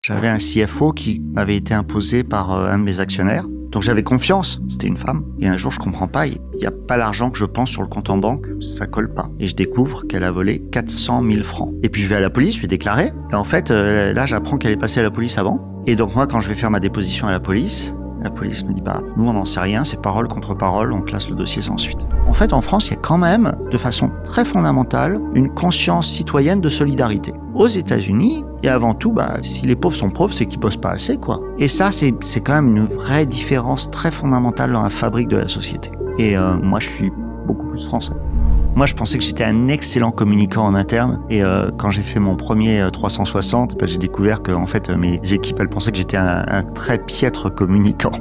J'avais un CFO qui m'avait été imposé par un de mes actionnaires. Donc j'avais confiance, c'était une femme. Et un jour, je comprends pas, il n'y a pas l'argent que je pense sur le compte en banque, ça colle pas. Et je découvre qu'elle a volé 400 000 francs. Et puis je vais à la police, je lui ai déclaré. Et en fait, là, j'apprends qu'elle est passée à la police avant. Et donc moi, quand je vais faire ma déposition à la police me dit, nous, on n'en sait rien, c'est parole contre parole, on classe le dossier sans suite. En fait, en France, il y a quand même, de façon très fondamentale, une conscience citoyenne de solidarité. Aux États-Unis, et avant tout, si les pauvres sont pauvres, c'est qu'ils bossent pas assez, quoi. Et ça, c'est quand même une vraie différence très fondamentale dans la fabrique de la société. Et moi, je suis beaucoup plus français. Moi, je pensais que j'étais un excellent communicant en interne. Et quand j'ai fait mon premier 360, j'ai découvert que en fait, mes équipes, elles pensaient que j'étais un très piètre communicant.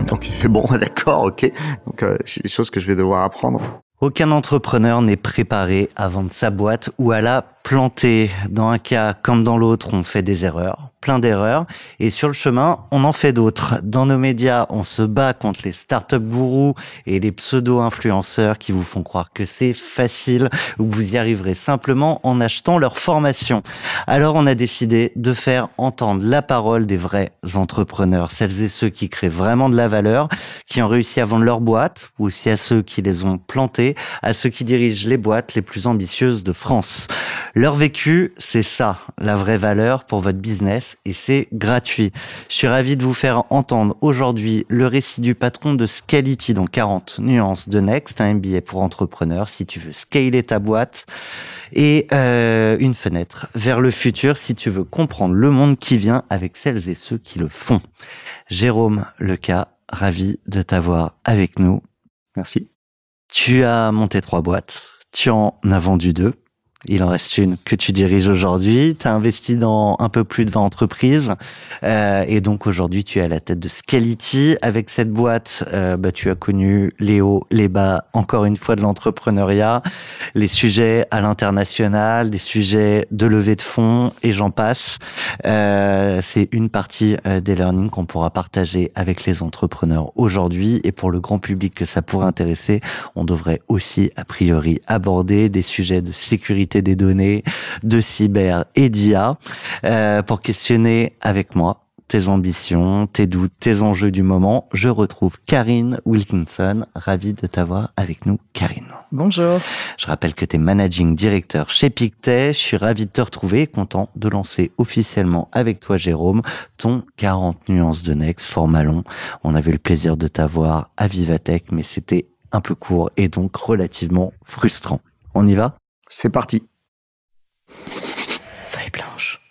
Donc, j'ai fait bon, d'accord, ok. Donc, c'est des choses que je vais devoir apprendre. Aucun entrepreneur n'est préparé à vendre sa boîte ou à la planter. Dans un cas comme dans l'autre, on fait des erreurs, plein d'erreurs. Et sur le chemin, on en fait d'autres. Dans nos médias, on se bat contre les startup gourous et les pseudo-influenceurs qui vous font croire que c'est facile ou que vous y arriverez simplement en achetant leur formation. Alors, on a décidé de faire entendre la parole des vrais entrepreneurs, celles et ceux qui créent vraiment de la valeur, qui ont réussi à vendre leur boîte, ou aussi à ceux qui les ont plantés, à ceux qui dirigent les boîtes les plus ambitieuses de France. Leur vécu, c'est ça, la vraie valeur pour votre business, et c'est gratuit. Je suis ravi de vous faire entendre aujourd'hui le récit du patron de Scality dans 40 nuances de Next, un MBA pour entrepreneurs si tu veux scaler ta boîte, et une fenêtre vers le futur si tu veux comprendre le monde qui vient avec celles et ceux qui le font. Jérôme Lecas, ravi de t'avoir avec nous. Merci. Tu as monté 3 boîtes, tu en as vendu 2. Il en reste une que tu diriges aujourd'hui. Tu as investi dans un peu plus de 20 entreprises. Et donc aujourd'hui, tu es à la tête de Scality. Avec cette boîte, tu as connu les hauts, les bas, encore une fois de l'entrepreneuriat, les sujets à l'international, des sujets de levée de fonds et j'en passe. C'est une partie des learnings qu'on pourra partager avec les entrepreneurs aujourd'hui. Et pour le grand public que ça pourrait intéresser, on devrait aussi, a priori, aborder des sujets de sécurité des données, de cyber et d'IA, pour questionner avec moi tes ambitions, tes doutes, tes enjeux du moment. Je retrouve Karine Wilkinson. Ravi de t'avoir avec nous, Karine. Bonjour. Je rappelle que tu es managing director chez Pictet. Je suis ravi de te retrouver et content de lancer officiellement avec toi, Jérôme, ton 40 nuances de Next, format long. On avait le plaisir de t'avoir à Vivatech, mais c'était un peu court et donc relativement frustrant. On y va ? C'est parti. Feuille blanche.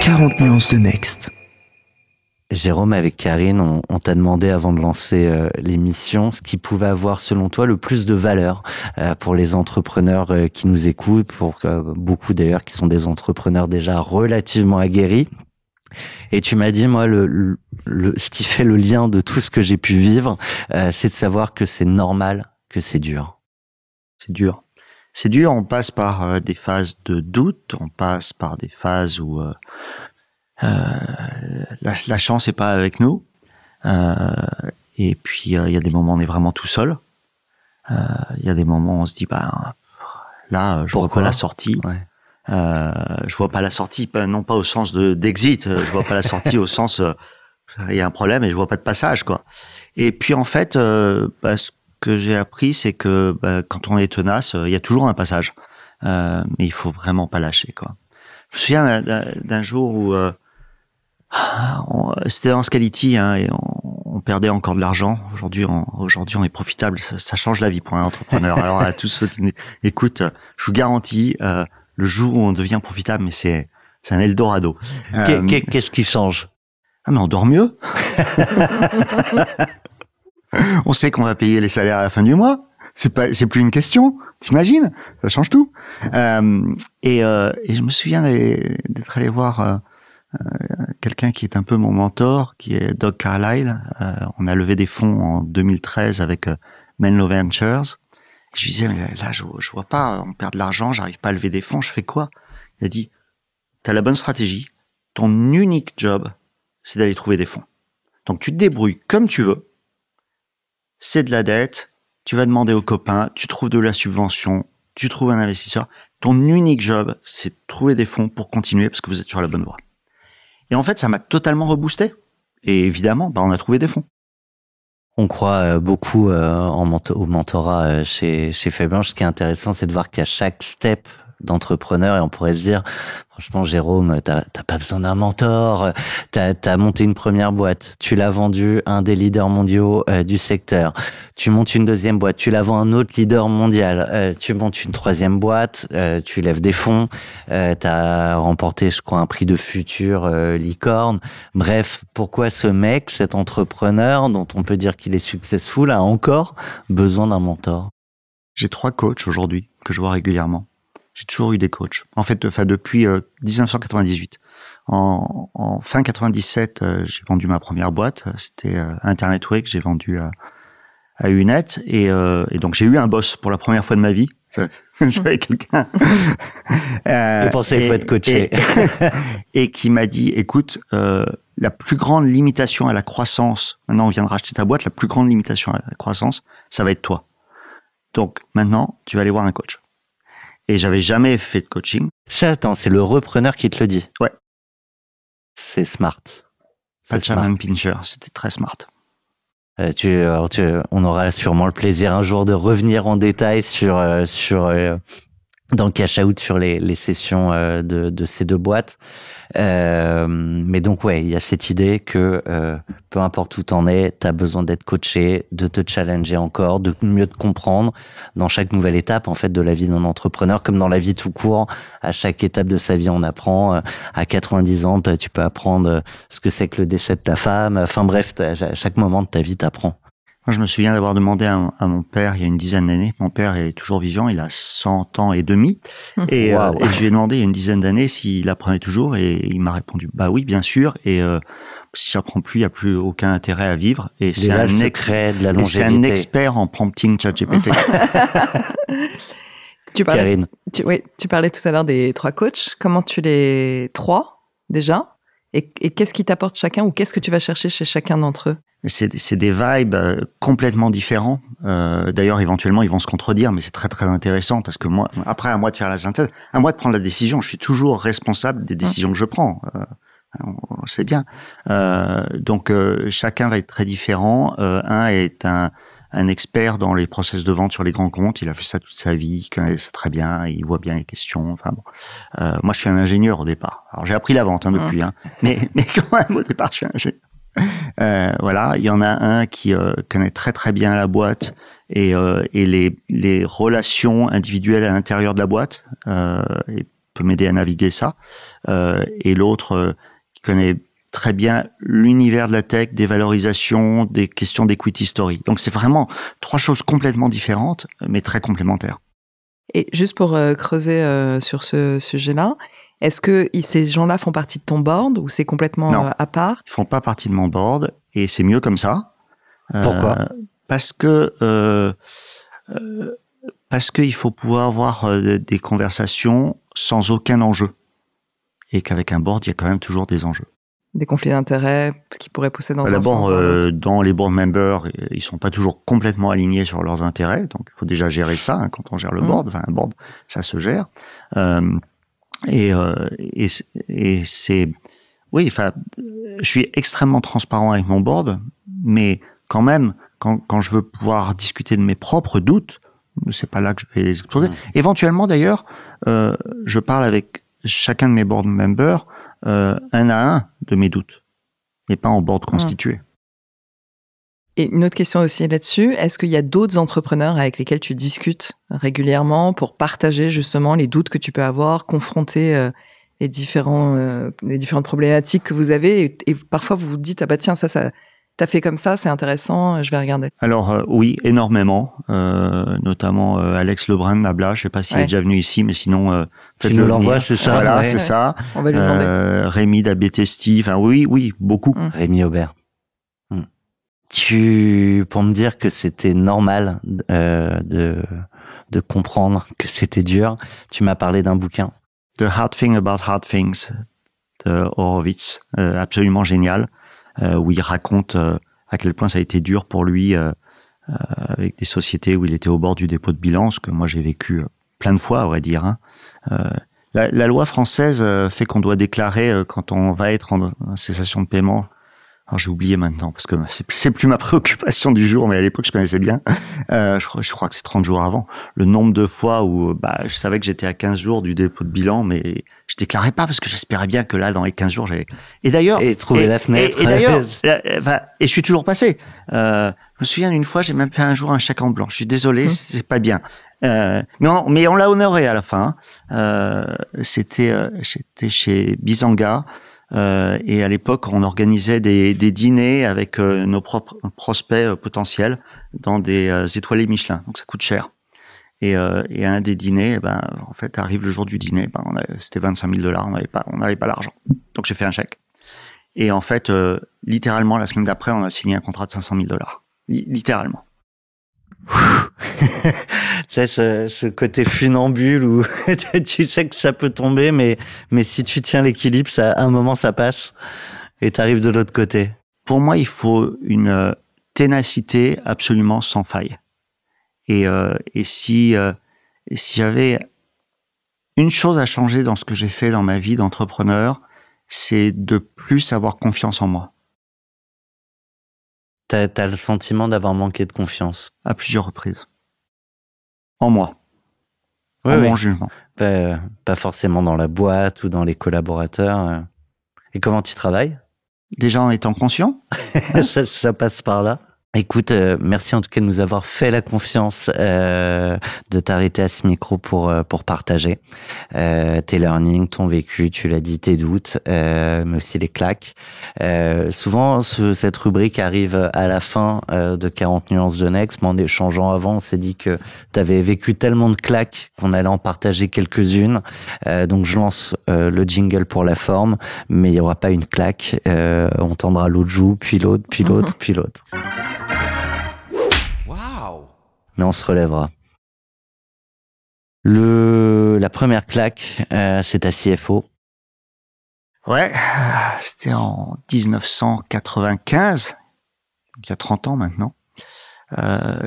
« 40 nuances de Next ». Jérôme, avec Karine, on t'a demandé avant de lancer l'émission ce qui pouvait avoir selon toi le plus de valeur pour les entrepreneurs qui nous écoutent, pour beaucoup d'ailleurs qui sont des entrepreneurs déjà relativement aguerris. Et tu m'as dit, moi, ce qui fait le lien de tout ce que j'ai pu vivre, c'est de savoir que c'est normal, que c'est dur. C'est dur. C'est dur, on passe par des phases de doute, on passe par des phases où la chance n'est pas avec nous. Et puis, il y a des moments où on est vraiment tout seul. Il y a des moments où on se dit, là, je vois pas la sortie. Ouais. Je vois pas la sortie, non pas au sens d'exit, je vois pas la sortie au sens il y a un problème et je vois pas de passage, quoi. Et puis en fait, ce que j'ai appris, c'est que quand on est tenace, il y a toujours un passage, mais il faut vraiment pas lâcher, quoi. Je me souviens d'un jour où c'était dans Scality, et on perdait encore de l'argent. Aujourd'hui, on est profitable. Ça change la vie pour un entrepreneur. Alors à tous ceux qui écoutent, je vous garantis. Le jour où on devient profitable, mais c'est un Eldorado. Qu'est-ce qui change? Mais on dort mieux. On sait qu'on va payer les salaires à la fin du mois. C'est plus une question. T'imagines? Ça change tout. Et je me souviens d'être allé voir quelqu'un qui est un peu mon mentor, qui est Doug Carlyle. On a levé des fonds en 2013 avec Menlo Ventures. Je lui disais, mais là, je vois pas, on perd de l'argent, j'arrive pas à lever des fonds, je fais quoi? Il a dit, t'as la bonne stratégie, ton unique job, c'est d'aller trouver des fonds. Donc tu te débrouilles comme tu veux, c'est de la dette, tu vas demander aux copains, tu trouves de la subvention, tu trouves un investisseur. Ton unique job, c'est de trouver des fonds pour continuer parce que vous êtes sur la bonne voie. Et en fait, ça m'a totalement reboosté. Et évidemment, on a trouvé des fonds. On croit beaucoup au mentorat chez Fairbanks. Ce qui est intéressant, c'est de voir qu'à chaque step d'entrepreneur, et on pourrait se dire, franchement, Jérôme, t'as pas besoin d'un mentor, t'as monté une première boîte, tu l'as vendue à un des leaders mondiaux du secteur, tu montes une deuxième boîte, tu la vends à un autre leader mondial, tu montes une troisième boîte, tu lèves des fonds, t'as remporté, je crois, un prix de futur licorne. Bref, pourquoi ce mec, cet entrepreneur, dont on peut dire qu'il est successful, a encore besoin d'un mentor? J'ai 3 coachs aujourd'hui que je vois régulièrement. J'ai toujours eu des coachs. En fait, depuis 1998. En fin 97, j'ai vendu ma première boîte. C'était Internet Week. J'ai vendu à Unet. Et donc, j'ai eu un boss pour la première fois de ma vie. J'avais quelqu'un. Je pensais qu'il faut être coaché. Et qui m'a dit, écoute, la plus grande limitation à la croissance, maintenant on vient de racheter ta boîte, la plus grande limitation à la croissance, ça va être toi. Donc, maintenant, tu vas aller voir un coach. Et j'avais jamais fait de coaching. Attends, c'est le repreneur qui te le dit. Ouais. C'est smart. Pas de Chairman Pincher, c'était très smart. On aura sûrement le plaisir un jour de revenir en détail sur dans le cash out sur les sessions de ces 2 boîtes. Mais donc ouais, il y a cette idée que peu importe où t'en es, t'as besoin d'être coaché, de te challenger encore, de mieux te comprendre dans chaque nouvelle étape en fait de la vie d'un entrepreneur, comme dans la vie tout court. À chaque étape de sa vie, on apprend. À 90 ans, tu peux apprendre ce que c'est que le décès de ta femme. Enfin bref, à chaque moment de ta vie, t'apprends. Moi, je me souviens d'avoir demandé à mon père il y a une dizaine d'années. Mon père est toujours vivant, il a 100 ans et demi. Et je lui ai demandé il y a une dizaine d'années s'il apprenait toujours et il m'a répondu bah oui, bien sûr. Et si j'apprends plus, il n'y a plus aucun intérêt à vivre. Et c'est un expert en prompting ChatGPT. Tu parlais tout à l'heure des 3 coachs. Comment tu les 3 déjà? Et qu'est-ce qui t'apporte chacun ou qu'est-ce que tu vas chercher chez chacun d'entre eux? C'est des vibes complètement différents. D'ailleurs, éventuellement, ils vont se contredire, mais c'est très, très intéressant parce que moi, après, à moi de faire la synthèse, à moi de prendre la décision. Je suis toujours responsable des décisions que je prends. On sait bien. Donc, chacun va être très différent. Un est un expert dans les process de vente sur les grands comptes. Il a fait ça toute sa vie, il connaît ça très bien, il voit bien les questions. Enfin bon. Moi, je suis un ingénieur au départ. Alors, j'ai appris la vente depuis, mais quand même, au départ, je suis un ingénieur. Voilà, il y en a un qui connaît très très bien la boîte et les relations individuelles à l'intérieur de la boîte et peut m'aider à naviguer ça. Et l'autre qui connaît très bien l'univers de la tech, des valorisations, des questions d'equity story. Donc c'est vraiment 3 choses complètement différentes, mais très complémentaires. Et juste pour creuser sur ce sujet-là, est-ce que ces gens-là font partie de ton board ou c'est complètement à part? Ils font pas partie de mon board et c'est mieux comme ça. Pourquoi? Parce qu'il faut pouvoir avoir des conversations sans aucun enjeu et qu'avec un board, il y a quand même toujours des enjeux. Des conflits d'intérêts qui pourraient pousser dans un sens. D'abord, dans les board members, ils sont pas toujours complètement alignés sur leurs intérêts, donc il faut déjà gérer ça quand on gère le board. Enfin, un board, ça se gère. Et c'est, oui, enfin, je suis extrêmement transparent avec mon board, mais quand même, quand je veux pouvoir discuter de mes propres doutes, c'est pas là que je vais les exposer. Éventuellement, d'ailleurs, je parle avec chacun de mes board members, un à un de mes doutes, mais pas en board constitué. Et une autre question aussi là-dessus, est-ce qu'il y a d'autres entrepreneurs avec lesquels tu discutes régulièrement pour partager justement les doutes que tu peux avoir, confronter les différentes problématiques que vous avez et parfois vous vous dites ah bah tiens ça t'as fait comme ça, c'est intéressant, je vais regarder. Alors oui, énormément, notamment Alex Lebrun d'Abla, je sais pas s'il est déjà venu ici, mais sinon tu nous l'envoies, c'est ça. Voilà, c'est ça. On va lui demander. Rémi d'ABT Steve, enfin oui, beaucoup. Rémi Aubert. Pour me dire que c'était normal de comprendre que c'était dur, tu m'as parlé d'un bouquin. The Hard Thing About Hard Things de Horowitz, absolument génial, où il raconte à quel point ça a été dur pour lui avec des sociétés où il était au bord du dépôt de bilan, ce que moi j'ai vécu plein de fois, à vrai dire. Hein. La loi française fait qu'on doit déclarer quand on va être en cessation de paiement. Alors j'ai oublié maintenant parce que c'est plus ma préoccupation du jour, mais à l'époque je connaissais bien. Je crois que c'est 30 jours avant. Le nombre de fois où je savais que j'étais à 15 jours du dépôt de bilan, mais je déclarais pas parce que j'espérais bien que là dans les 15 jours j'allais. Et d'ailleurs trouver la fenêtre. Et d'ailleurs, et je suis toujours passé. Je me souviens d'une fois, j'ai même fait un jour un chèque en blanc. Je suis désolé, c'est pas bien. Mais on l'a honoré à la fin. C'était chez Bizanga. Et à l'époque, on organisait des dîners avec nos propres prospects potentiels dans des étoilés Michelin. Donc ça coûte cher. Et un des dîners, en fait, arrive le jour du dîner. C'était 25 000 $. On n'avait pas l'argent. Donc j'ai fait un chèque. Et en fait, littéralement, la semaine d'après, on a signé un contrat de 500 000 $. Littéralement. C'est ce côté funambule où tu sais que ça peut tomber, mais si tu tiens l'équilibre, à un moment ça passe et t'arrives de l'autre côté. Pour moi, il faut une ténacité absolument sans faille. Et si j'avais une chose à changer dans ce que j'ai fait dans ma vie d'entrepreneur, c'est de plus avoir confiance en moi. T'as le sentiment d'avoir manqué de confiance? À plusieurs reprises. En moi. Oui, Mon jugement. Pas forcément dans la boîte ou dans les collaborateurs. Et comment tu travailles? Déjà en étant conscient. ça passe par là. Écoute, merci en tout cas de nous avoir fait la confiance de t'arrêter à ce micro pour partager tes learnings, ton vécu, tu l'as dit, tes doutes, mais aussi les claques. Souvent, cette rubrique arrive à la fin de 40 nuances de Next, mais en échangeant avant, on s'est dit que tu avais vécu tellement de claques qu'on allait en partager quelques-unes. Donc je lance le jingle pour la forme, mais il n'y aura pas une claque. On tendra l'autre joue, puis l'autre, puis l'autre, puis l'autre. Mais on se relèvera. La première claque, c'est ta CFO. Ouais, c'était en 1995, il y a 30 ans maintenant.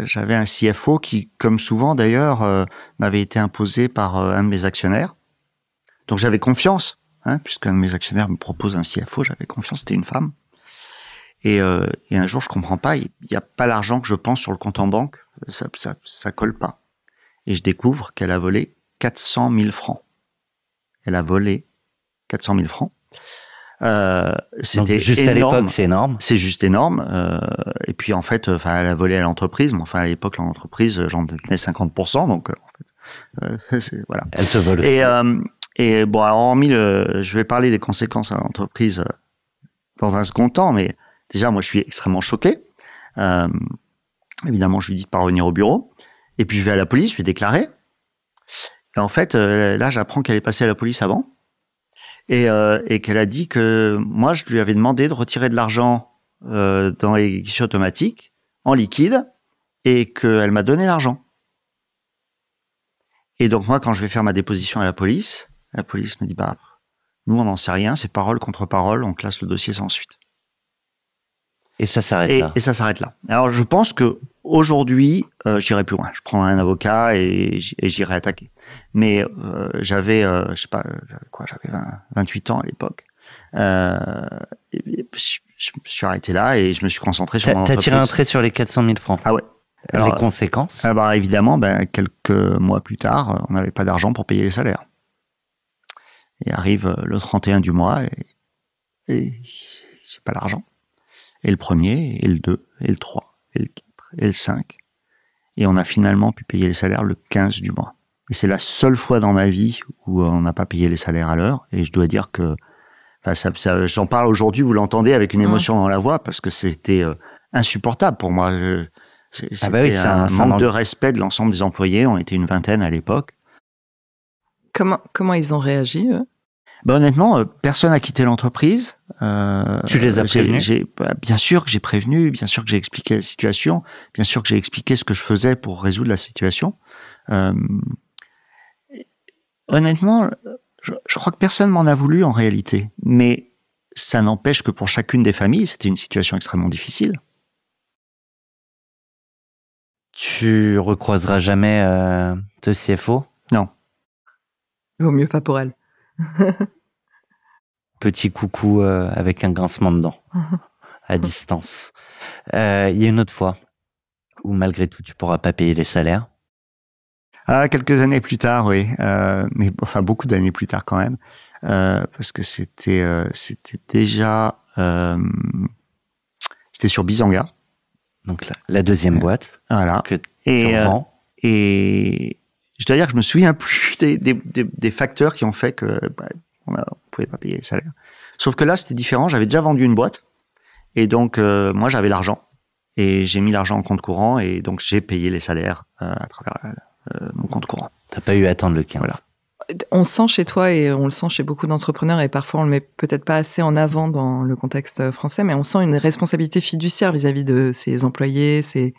J'avais un CFO qui, comme souvent d'ailleurs, m'avait été imposé par un de mes actionnaires. Donc j'avais confiance, puisqu'un de mes actionnaires me propose un CFO, j'avais confiance, c'était une femme. Et un jour, je comprends pas, il n'y a pas l'argent que je pense sur le compte en banque, ça colle pas. Et je découvre qu'elle a volé 400 000 francs. Elle a volé 400 000 francs. C'était donc juste énorme. À l'époque, c'est énorme. C'est juste énorme. Et puis en fait, elle a volé à l'entreprise. Mais enfin, à l'époque, l'entreprise, j'en détenais 50%. Donc, voilà. Elle te vole. Et bon, alors, hormis je vais parler des conséquences à l'entreprise dans un second temps, mais déjà, moi, je suis extrêmement choqué. Évidemment, je lui dis de pas revenir au bureau. Et puis, je vais à la police, je vais déclarer. Et en fait, là, j'apprends qu'elle est passée à la police avant. Et qu'elle a dit que moi, je lui avais demandé de retirer de l'argent dans les guichets automatiques, en liquide, et qu'elle m'a donné l'argent. Et donc, moi, quand je vais faire ma déposition à la police me dit, nous, on n'en sait rien, c'est parole contre parole, on classe le dossier sans suite. Et ça s'arrête là. Et ça s'arrête là. Alors, je pense que aujourd'hui, j'irai plus loin. Je prendrai un avocat et j'irai attaquer. Mais j'avais, je sais pas, j'avais 28 ans à l'époque. Je me suis arrêté là et je me suis concentré sur mon entreprise. T'as tiré un trait sur les 400 000 francs. Ah ouais. Alors, les conséquences? Évidemment, quelques mois plus tard, on n'avait pas d'argent pour payer les salaires. Et arrive le 31 du mois et j'ai pas l'argent. Et le 1er, et le 2, et le 3, et le 4, et le 5. Et on a finalement pu payer les salaires le 15 du mois. Et c'est la seule fois dans ma vie où on n'a pas payé les salaires à l'heure. Et je dois dire que, j'en parle aujourd'hui, vous l'entendez avec une émotion dans la voix, parce que c'était insupportable pour moi. C'était un manque de respect de l'ensemble des employés. On était une vingtaine à l'époque. Comment ils ont réagi, eux? Honnêtement, personne n'a quitté l'entreprise. Tu les as prévenus? Bien sûr que j'ai prévenu, bien sûr que j'ai expliqué la situation, bien sûr que j'ai expliqué ce que je faisais pour résoudre la situation. Honnêtement, je crois que personne m'en a voulu en réalité, mais ça n'empêche que pour chacune des familles, c'était une situation extrêmement difficile. Tu recroiseras jamais ce CFO? Non. Il vaut mieux pas pour elle. Petit coucou avec un grincement de dents à distance. Il y a une autre fois où malgré tout tu pourras pas payer les salaires. Quelques années plus tard, oui, mais enfin beaucoup d'années plus tard quand même, parce que c'était déjà c'était sur Bizanga. Donc la deuxième boîte Voilà. Que tu revends. Et je dois dire que je me souviens plus des facteurs qui ont fait que on pouvait pas payer les salaires. Sauf que là, c'était différent. J'avais déjà vendu une boîte. Et donc, moi, j'avais l'argent. Et j'ai mis l'argent en compte courant. Et donc, j'ai payé les salaires à travers mon compte courant. T'as pas eu à attendre le 15. Voilà. On sent chez toi, et on le sent chez beaucoup d'entrepreneurs, et parfois on le met peut-être pas assez en avant dans le contexte français, mais on sent une responsabilité fiduciaire vis-à-vis de ses employés, ses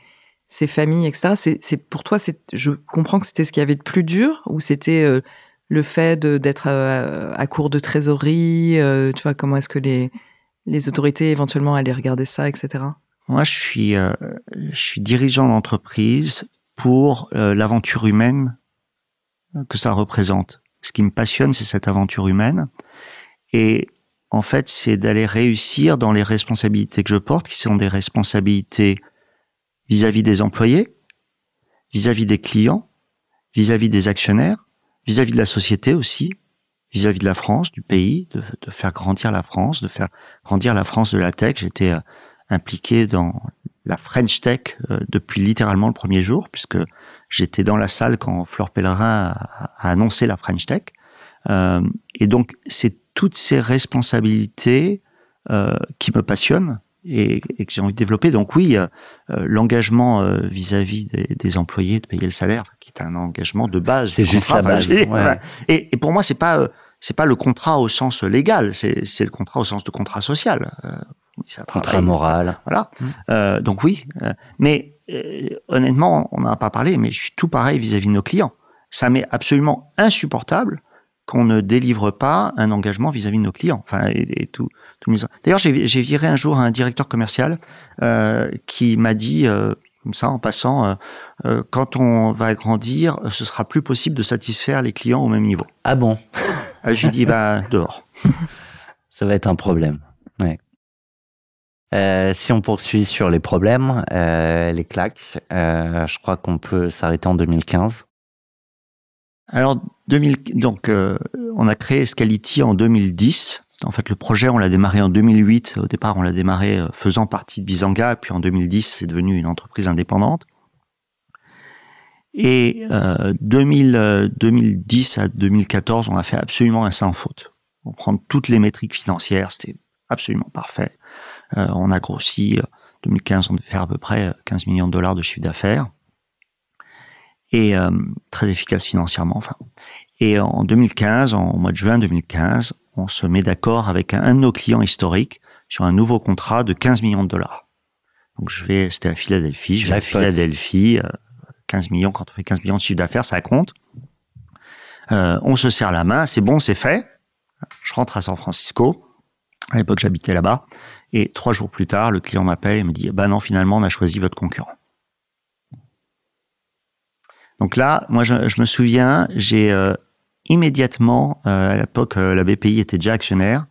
familles, etc. Pour toi, je comprends que c'était ce qu'il y avait de plus dur, ou c'était le fait d'être à court de trésorerie, tu vois, comment est-ce que les autorités éventuellement allaient regarder ça, etc. Moi, je suis dirigeant d'entreprise pour l'aventure humaine que ça représente. Ce qui me passionne, c'est cette aventure humaine. Et en fait, c'est d'aller réussir dans les responsabilités que je porte, qui sont des responsabilités vis-à-vis des employés, vis-à-vis des clients, vis-à-vis des actionnaires, vis-à-vis de la société aussi, vis-à-vis de la France, du pays, de faire grandir la France, de faire grandir la France de la tech. J'étais impliqué dans la French Tech depuis littéralement le premier jour, puisque j'étais dans la salle quand Fleur Pellerin a annoncé la French Tech. Et donc, c'est toutes ces responsabilités qui me passionnent et que j'ai envie de développer. Donc oui, l'engagement vis-à-vis des employés de payer le salaire, qui est un engagement de base. C'est juste la base. Ouais. Et pour moi, c'est pas le contrat au sens légal, c'est le contrat au sens de contrat social. Contrat moral. Voilà. Donc oui, mais honnêtement, on n'en a pas parlé, mais je suis tout pareil vis-à-vis de nos clients. Ça m'est absolument insupportable qu'on ne délivre pas un engagement vis-à-vis de nos clients. Enfin, et tout. D'ailleurs, j'ai viré un jour un directeur commercial qui m'a dit, comme ça, en passant, quand on va grandir, ce sera plus possible de satisfaire les clients au même niveau. Ah bon? Je lui dis, dehors. Ça va être un problème. Ouais. Si on poursuit sur les problèmes, les claques, je crois qu'on peut s'arrêter en 2015. Alors, on a créé Scality en 2010. En fait, le projet, on l'a démarré en 2008. Au départ, on l'a démarré faisant partie de Bizanga. Puis en 2010, c'est devenu une entreprise indépendante. Et 2010 à 2014, on a fait absolument un sans faute. On prend toutes les métriques financières, c'était absolument parfait. On a grossi. 2015, on devait faire à peu près 15 millions de dollars de chiffre d'affaires. Et très efficace financièrement. Enfin. Et en 2015, en mois de juin 2015, on se met d'accord avec un de nos clients historiques sur un nouveau contrat de 15 millions de dollars. Donc c'était à Philadelphie, je vais à Philadelphie, 15 millions, quand on fait 15 millions de chiffre d'affaires, ça compte. On se serre la main, c'est bon, c'est fait. Je rentre à San Francisco. À l'époque, j'habitais là-bas. Et 3 jours plus tard, le client m'appelle et me dit, non, finalement, on a choisi votre concurrent. Donc là, moi, je me souviens, j'ai immédiatement, à l'époque, la BPI était déjà actionnaire,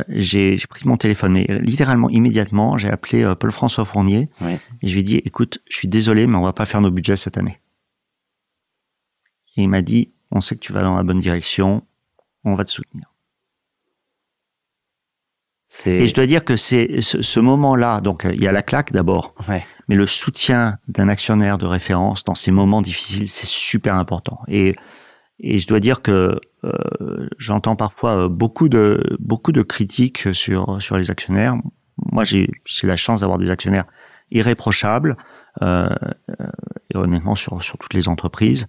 j'ai pris mon téléphone, mais littéralement immédiatement, j'ai appelé Paul-François Fournier, oui. Et je lui ai dit, écoute, je suis désolé, mais on va pas faire nos budgets cette année. Et il m'a dit, on sait que tu vas dans la bonne direction, on va te soutenir. Et je dois dire que c'est ce moment-là, donc il y a la claque d'abord, ouais. Mais le soutien d'un actionnaire de référence dans ces moments difficiles, c'est super important. Et je dois dire que j'entends parfois beaucoup de critiques sur les actionnaires. Moi, j'ai la chance d'avoir des actionnaires irréprochables, et honnêtement sur toutes les entreprises.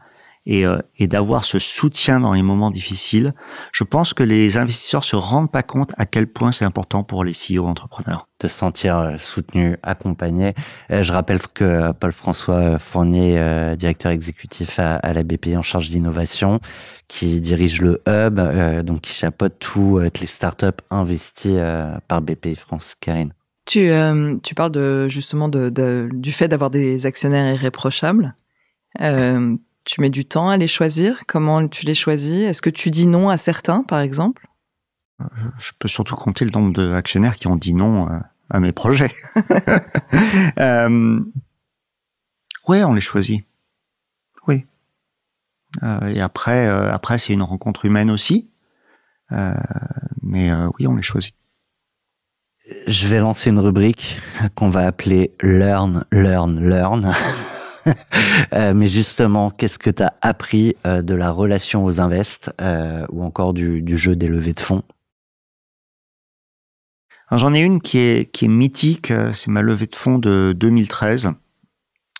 Et d'avoir ce soutien dans les moments difficiles, je pense que les investisseurs se rendent pas compte à quel point c'est important pour les CEO entrepreneurs. De se sentir soutenu, accompagné. Je rappelle que Paul-François Fournier, directeur exécutif à la BPI en charge d'innovation, qui dirige le hub, donc qui chapeaute toutes les startups investies par BPI France. Karine. Tu parles justement du fait d'avoir des actionnaires irréprochables. Tu mets du temps à les choisir. Comment tu les choisis? Est-ce que tu dis non à certains, par exemple? Je peux surtout compter le nombre d'actionnaires qui ont dit non à mes projets. Ouais, on les choisit. Oui. Et après, c'est une rencontre humaine aussi. Mais oui, on les choisit. Je vais lancer une rubrique qu'on va appeler Learn, Learn, Learn. Mais justement, qu'est-ce que tu as appris de la relation aux invests ou encore du jeu des levées de fonds? Alors, j'en ai une qui est mythique, c'est ma levée de fonds de 2013.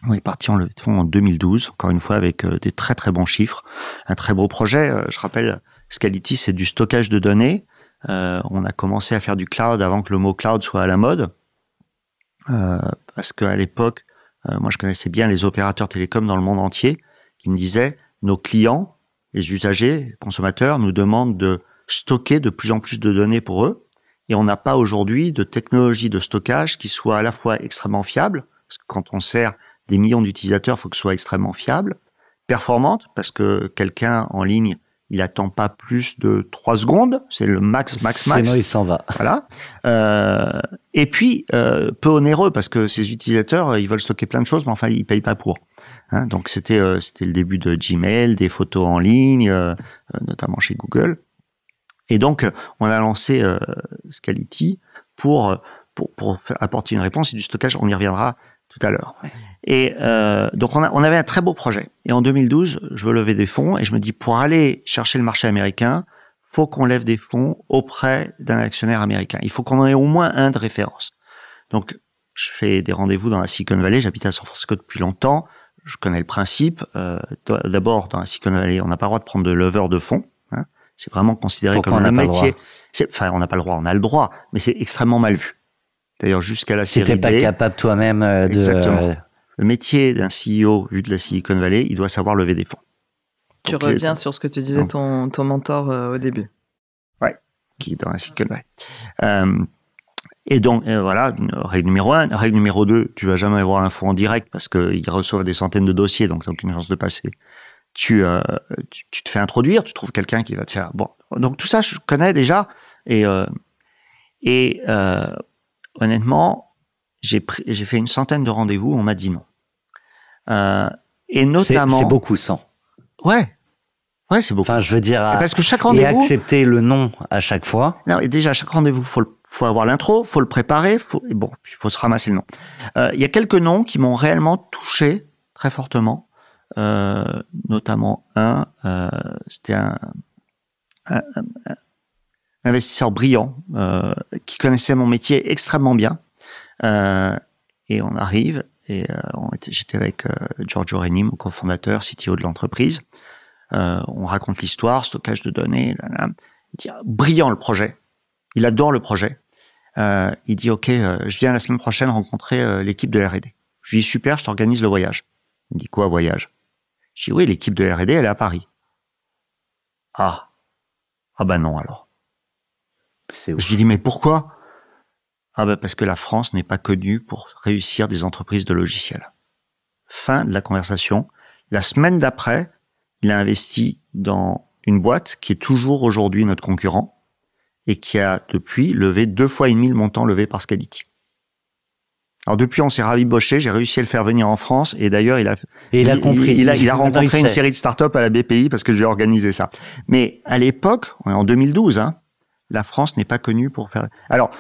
On est parti en levée de fonds en 2012, encore une fois avec des très très bons chiffres, un très beau projet. Je rappelle, Scality, c'est du stockage de données. On a commencé à faire du cloud avant que le mot cloud soit à la mode, parce qu'à l'époque, moi je connaissais bien les opérateurs télécoms dans le monde entier qui me disaient nos clients, les usagers, les consommateurs nous demandent de stocker de plus en plus de données pour eux, et on n'a pas aujourd'hui de technologie de stockage qui soit à la fois extrêmement fiable, parce que quand on sert des millions d'utilisateurs, il faut que ce soit extrêmement fiable, performante, parce que quelqu'un en ligne, il attend pas plus de 3 secondes, c'est le max. Sinon, il s'en va. Voilà. Et puis, peu onéreux, parce que ces utilisateurs, ils veulent stocker plein de choses, mais enfin, ils payent pas pour. Hein, donc, c'était le début de Gmail, des photos en ligne, notamment chez Google. Et donc, on a lancé Scality pour apporter une réponse et du stockage. On y reviendra tout à l'heure. Et donc, on avait un très beau projet. Et en 2012, je veux lever des fonds et je me dis, pour aller chercher le marché américain, faut qu'on lève des fonds auprès d'un actionnaire américain. Il faut qu'on en ait au moins un de référence. Donc, je fais des rendez-vous dans la Silicon Valley. J'habite à San Francisco depuis longtemps. Je connais le principe. D'abord, dans la Silicon Valley, on n'a pas le droit de prendre de leveur de fonds. Hein. C'est vraiment considéré Pourquoi comme le métier. Enfin, on n'a pas le droit. On a le droit, mais c'est extrêmement mal vu. D'ailleurs, jusqu'à la série B. Si t'es pas capable toi-même de... Exactement. Le métier d'un CEO, vu de la Silicon Valley, il doit savoir lever des fonds. Tu reviens sur ce que tu disais ton mentor au début. Ouais, qui est dans la Silicon Valley. Et donc, voilà, règle numéro 1. Règle numéro 2, tu vas jamais avoir l'info en direct parce qu'ils reçoivent des centaines de dossiers, donc tu n'as aucune chance de passer. Tu te fais introduire, tu trouves quelqu'un qui va te faire... Bon, donc tout ça, je connais déjà. Et honnêtement, j'ai fait une centaine de rendez-vous, on m'a dit non. Et notamment... C'est beaucoup, 100. Ouais, c'est beaucoup. Enfin, je veux dire, parce que chaque rendez-vous... Et accepter le non à chaque fois. Non, et déjà, à chaque rendez-vous, faut avoir l'intro, faut le préparer, et bon, il faut se ramasser le nom. Il y a quelques noms qui m'ont réellement touché très fortement, notamment c'était un investisseur brillant qui connaissait mon métier extrêmement bien. Et on arrive, et j'étais avec Giorgio Reni, mon cofondateur, CTO de l'entreprise. On raconte l'histoire, stockage de données. Il dit, brillant le projet. Il adore le projet. Il dit, OK, je viens la semaine prochaine rencontrer l'équipe de R&D. Je lui dis, super, je t'organise le voyage. Il me dit, quoi, voyage? Je dis, oui, l'équipe de R&D, elle est à Paris. Ah ben non, alors. Je lui dis, mais pourquoi? Ah ben parce que la France n'est pas connue pour réussir des entreprises de logiciels. Fin de la conversation. La semaine d'après, il a investi dans une boîte qui est toujours aujourd'hui notre concurrent et qui a depuis levé 2,5 fois le montant levé par Scality. Alors depuis, on s'est rabiboché, j'ai réussi à le faire venir en France et d'ailleurs, il a compris. Il a rencontré une série de startups à la BPI parce que je lui ai organisé ça. Mais à l'époque, on est en 2012, hein, la France n'est pas connue pour faire... Alors,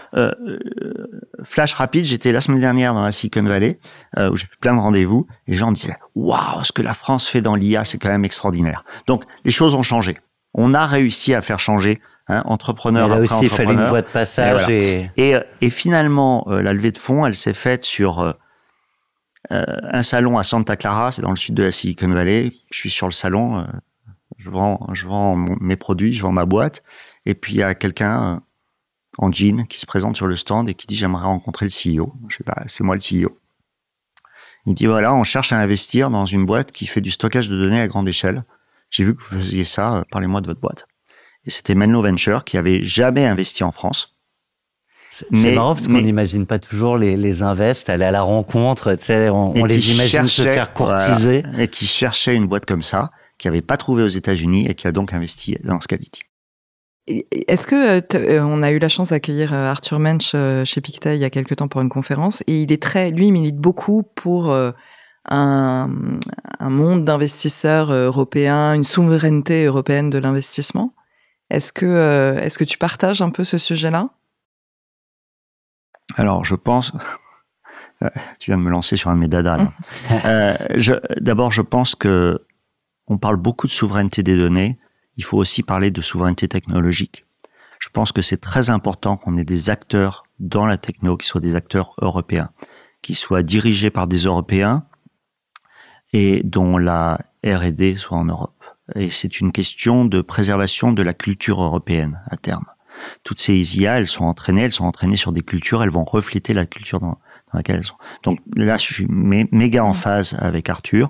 flash rapide, j'étais la semaine dernière dans la Silicon Valley, où j'ai fait plein de rendez-vous, et les gens me disaient « Waouh, ce que la France fait dans l'IA, c'est quand même extraordinaire ». Donc, les choses ont changé. On a réussi à faire changer, hein, entrepreneur après entrepreneur. Il fallait une voie de passage. Et finalement, la levée de fonds, elle s'est faite sur un salon à Santa Clara, c'est dans le sud de la Silicon Valley. Je suis sur le salon, je vends mes produits, je vends ma boîte, et puis il y a quelqu'un en jean qui se présente sur le stand et qui dit j'aimerais rencontrer le CEO. Je sais pas, c'est moi le CEO. Il dit voilà, on cherche à investir dans une boîte qui fait du stockage de données à grande échelle. J'ai vu que vous faisiez ça, parlez-moi de votre boîte. Et c'était Menlo Venture qui avait jamais investi en France. C'est marrant parce qu'on n'imagine pas toujours les invests aller à la rencontre, tu sais, on les imagine se faire courtiser. Voilà, et qui cherchaient une boîte comme ça, qui n'avait pas trouvé aux États-Unis et qui a donc investi dans Scality. Est-ce que on a eu la chance d'accueillir Arthur Mensch chez Pictet il y a quelque temps pour une conférence, et lui, il milite beaucoup pour un monde d'investisseurs européens, une souveraineté européenne de l'investissement. Est-ce que tu partages un peu ce sujet-là? Alors, je pense... tu viens de me lancer sur un de mes dadas, là. D'abord, je pense que on parle beaucoup de souveraineté des données. Il faut aussi parler de souveraineté technologique. Je pense que c'est très important qu'on ait des acteurs dans la techno qui soient des acteurs européens, qui soient dirigés par des Européens et dont la R&D soit en Europe. Et c'est une question de préservation de la culture européenne à terme. Toutes ces IA, elles sont entraînées sur des cultures, elles vont refléter la culture dans laquelle elles sont. Donc là, je suis méga en phase avec Arthur.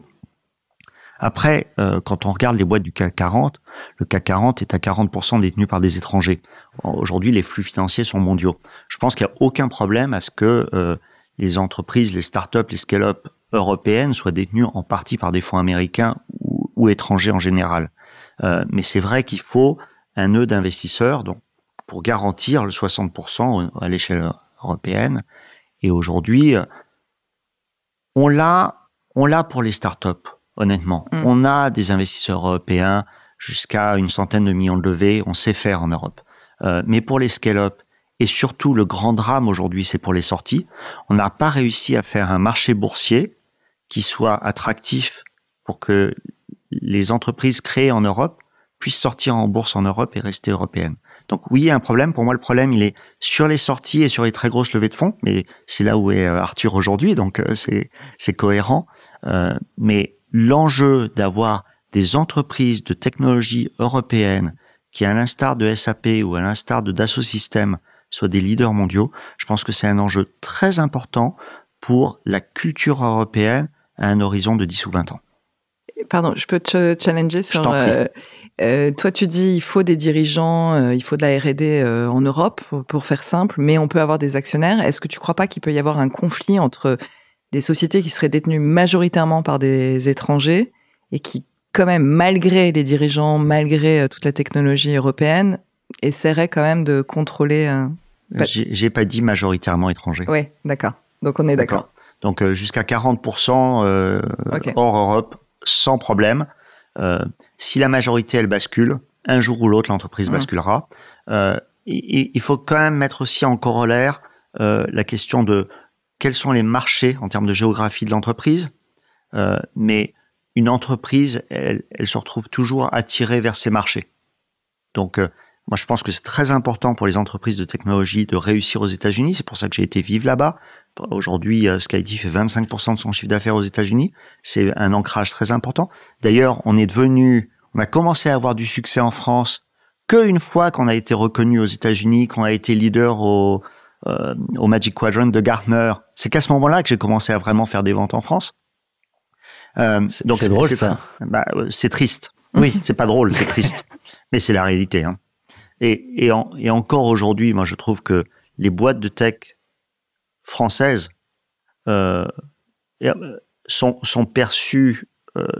Après, quand on regarde les boîtes du CAC 40, le CAC 40 est à 40% détenu par des étrangers. Aujourd'hui, les flux financiers sont mondiaux. Je pense qu'il n'y a aucun problème à ce que les entreprises, les startups, les scale-up européennes soient détenues en partie par des fonds américains ou étrangers en général. Mais c'est vrai qu'il faut un nœud d'investisseurs donc, pour garantir le 60% à l'échelle européenne. Et aujourd'hui, on l'a pour les startups. Honnêtement, on a des investisseurs européens jusqu'à une centaine de millions de levées, on sait faire en Europe. Mais pour les scale-up, et surtout le grand drame aujourd'hui, c'est pour les sorties, on n'a pas réussi à faire un marché boursier qui soit attractif pour que les entreprises créées en Europe puissent sortir en bourse en Europe et rester européennes. Donc oui, il y a un problème. Pour moi, le problème, il est sur les sorties et sur les très grosses levées de fonds. Mais c'est là où est Arthur aujourd'hui, donc c'est cohérent. Mais l'enjeu d'avoir des entreprises de technologie européennes qui, à l'instar de SAP ou à l'instar de Dassault Systèmes, soient des leaders mondiaux, je pense que c'est un enjeu très important pour la culture européenne à un horizon de 10 ou 20 ans. Pardon, je peux te challenger sur... toi, tu dis il faut des dirigeants, il faut de la R&D en Europe, pour faire simple, mais on peut avoir des actionnaires. Est-ce que tu ne crois pas qu'il peut y avoir un conflit entre des sociétés qui seraient détenues majoritairement par des étrangers et qui, quand même, malgré les dirigeants, malgré toute la technologie européenne, essaieraient quand même de contrôler... J'ai pas dit majoritairement étrangers. Oui, d'accord. Donc on est d'accord. Donc jusqu'à 40% hors Europe, sans problème. Si la majorité, elle bascule, un jour ou l'autre, l'entreprise basculera. Il faut quand même mettre aussi en corollaire la question de quels sont les marchés en termes de géographie de l'entreprise. Mais une entreprise, elle se retrouve toujours attirée vers ses marchés. Donc, moi, je pense que c'est très important pour les entreprises de technologie de réussir aux États-Unis. C'est pour ça que j'ai été vivre là-bas. Aujourd'hui, Scality fait 25% de son chiffre d'affaires aux États-Unis. C'est un ancrage très important. D'ailleurs, on a commencé à avoir du succès en France qu'une fois qu'on a été reconnu aux États-Unis, qu'on a été leader au Magic Quadrant de Gartner. C'est qu'à ce moment-là que j'ai commencé à vraiment faire des ventes en France. Donc c'est drôle, ça. C'est triste. Oui. C'est pas drôle, c'est triste. Mais c'est la réalité, hein. Et encore aujourd'hui, moi, je trouve que les boîtes de tech françaises sont perçues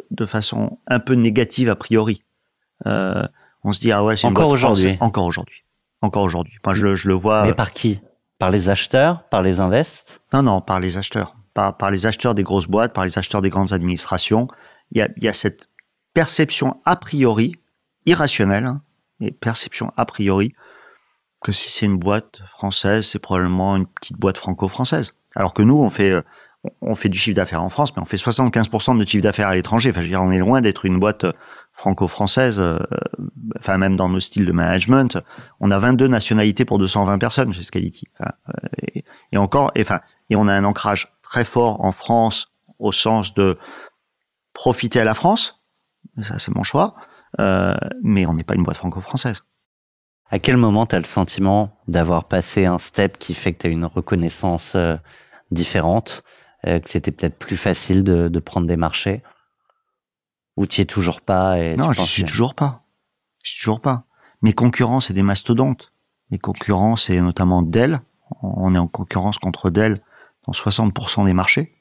de façon un peu négative a priori. On se dit c'est une boîte française. Encore aujourd'hui. Moi, je le vois. Mais par qui? Par les acheteurs? Par les invests? Non, par les acheteurs. Par les acheteurs des grosses boîtes, par les acheteurs des grandes administrations. Il y a cette perception a priori irrationnelle, hein, mais perception a priori que si c'est une boîte française, c'est probablement une petite boîte franco-française. Alors que nous, on fait du chiffre d'affaires en France, mais on fait 75% de notre chiffre d'affaires à l'étranger. Enfin, je veux dire, on est loin d'être une boîte franco-française. Enfin, même dans nos styles de management, on a 22 nationalités pour 220 personnes chez Scality. Et on a un ancrage très fort en France au sens de profiter à la France. Ça, c'est mon choix. Mais on n'est pas une boîte franco-française. À quel moment tu as le sentiment d'avoir passé un step qui fait que tu as une reconnaissance différente, que c'était peut-être plus facile de prendre des marchés? Ou tu n'y es toujours pas? Non, je suis toujours pas. Mes concurrents, c'est des mastodontes. Mes concurrents, c'est notamment Dell on est en concurrence contre Dell dans 60% des marchés.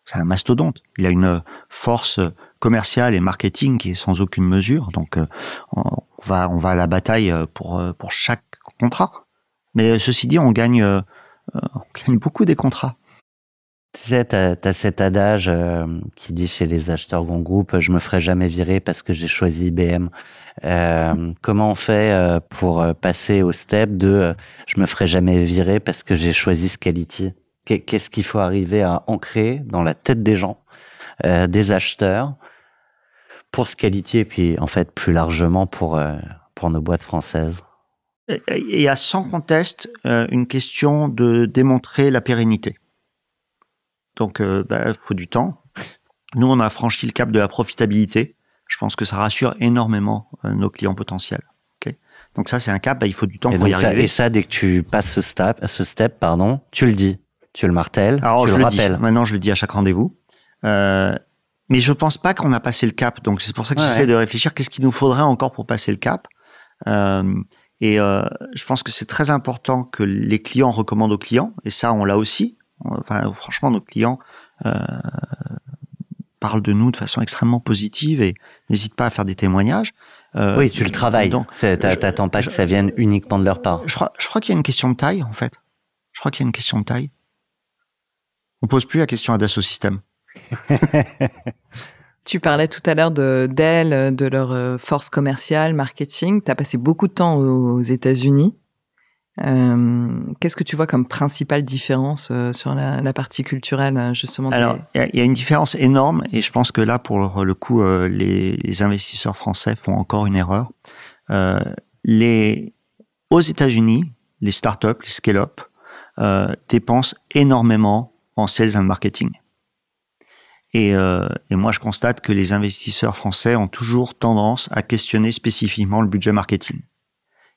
C'est un mastodonte. Il a une force commerciale et marketing qui est sans aucune mesure. Donc, on va à la bataille pour chaque contrat. Mais ceci dit, on gagne beaucoup des contrats. Tu sais, t'as cet adage qui dit chez les acheteurs grands groupes, je me ferai jamais virer parce que j'ai choisi IBM. Comment on fait pour passer au step de je me ferai jamais virer parce que j'ai choisi Scality? Qu'est-ce qu'il faut arriver à ancrer dans la tête des gens, des acheteurs, pour Scality et puis en fait plus largement pour nos boîtes françaises? Il y a sans conteste une question de démontrer la pérennité. Donc, faut du temps. Nous, on a franchi le cap de la profitabilité. Je pense que ça rassure énormément nos clients potentiels. Okay, donc ça, c'est un cap. Il faut du temps pour y arriver. Et ça, dès que tu passes ce step, tu le dis, tu le martèles, alors, tu le rappelles. Maintenant, je le dis à chaque rendez-vous. Mais je pense pas qu'on a passé le cap. Donc, c'est pour ça que j'essaie de réfléchir. Qu'est-ce qu'il nous faudrait encore pour passer le cap? Je pense que c'est très important que les clients recommandent aux clients. Et ça, on l'a aussi. Enfin, franchement, nos clients parlent de nous de façon extrêmement positive et n'hésitent pas à faire des témoignages. Oui, tu le travailles. T'attends pas que ça vienne uniquement de leur part. Je crois qu'il y a une question de taille, en fait. Je crois qu'il y a une question de taille. On pose plus la question à Dassault Systèmes. Tu parlais tout à l'heure de Dell, de leur force commerciale, marketing. Tu as passé beaucoup de temps aux États-Unis. Qu'est-ce que tu vois comme principale différence sur la partie culturelle, justement? Alors, il y a une différence énorme, et je pense que là, pour le coup, les investisseurs français font encore une erreur. Aux États-Unis, les startups, les scale-up, dépensent énormément en sales and marketing. Et moi, je constate que les investisseurs français ont toujours tendance à questionner spécifiquement le budget marketing.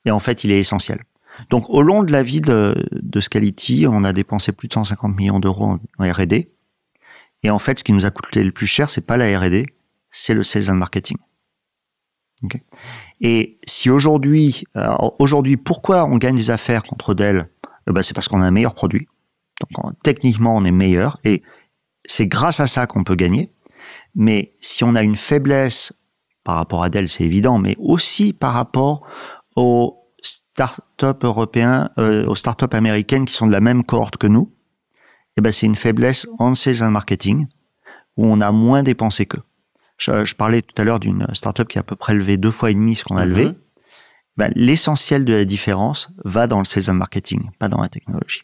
Et en fait, il est essentiel. Donc, au long de la vie de Scality, on a dépensé plus de 150 millions d'euros en R&D. Et en fait, ce qui nous a coûté le plus cher, c'est pas la R&D, c'est le sales and marketing. Okay. Et si aujourd'hui, pourquoi on gagne des affaires contre Dell? C'est parce qu'on a un meilleur produit. Donc, techniquement, on est meilleur. Et c'est grâce à ça qu'on peut gagner. Mais si on a une faiblesse par rapport à Dell, c'est évident, mais aussi par rapport aux startups européens, aux startups américaines qui sont de la même cohorte que nous, c'est une faiblesse en sales and marketing où on a moins dépensé qu'eux. Je parlais tout à l'heure d'une startup qui a à peu près levé 2,5 fois ce qu'on a levé. L'essentiel de la différence va dans le sales and marketing, pas dans la technologie.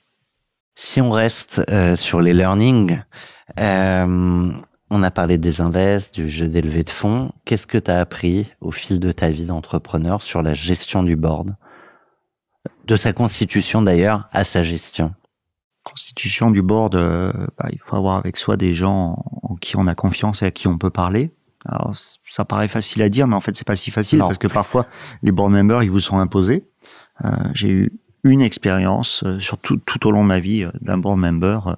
Si on reste sur les learnings, on a parlé des invests, du jeu des levées de fonds. Qu'est-ce que tu as appris au fil de ta vie d'entrepreneur sur la gestion du board? De sa constitution d'ailleurs à sa gestion. Constitution du board, il faut avoir avec soi des gens en qui on a confiance et à qui on peut parler. Alors, ça paraît facile à dire, mais en fait, c'est pas si facile parce que parfois, les board members, ils vous sont imposés. J'ai eu une expérience, tout au long de ma vie, d'un board member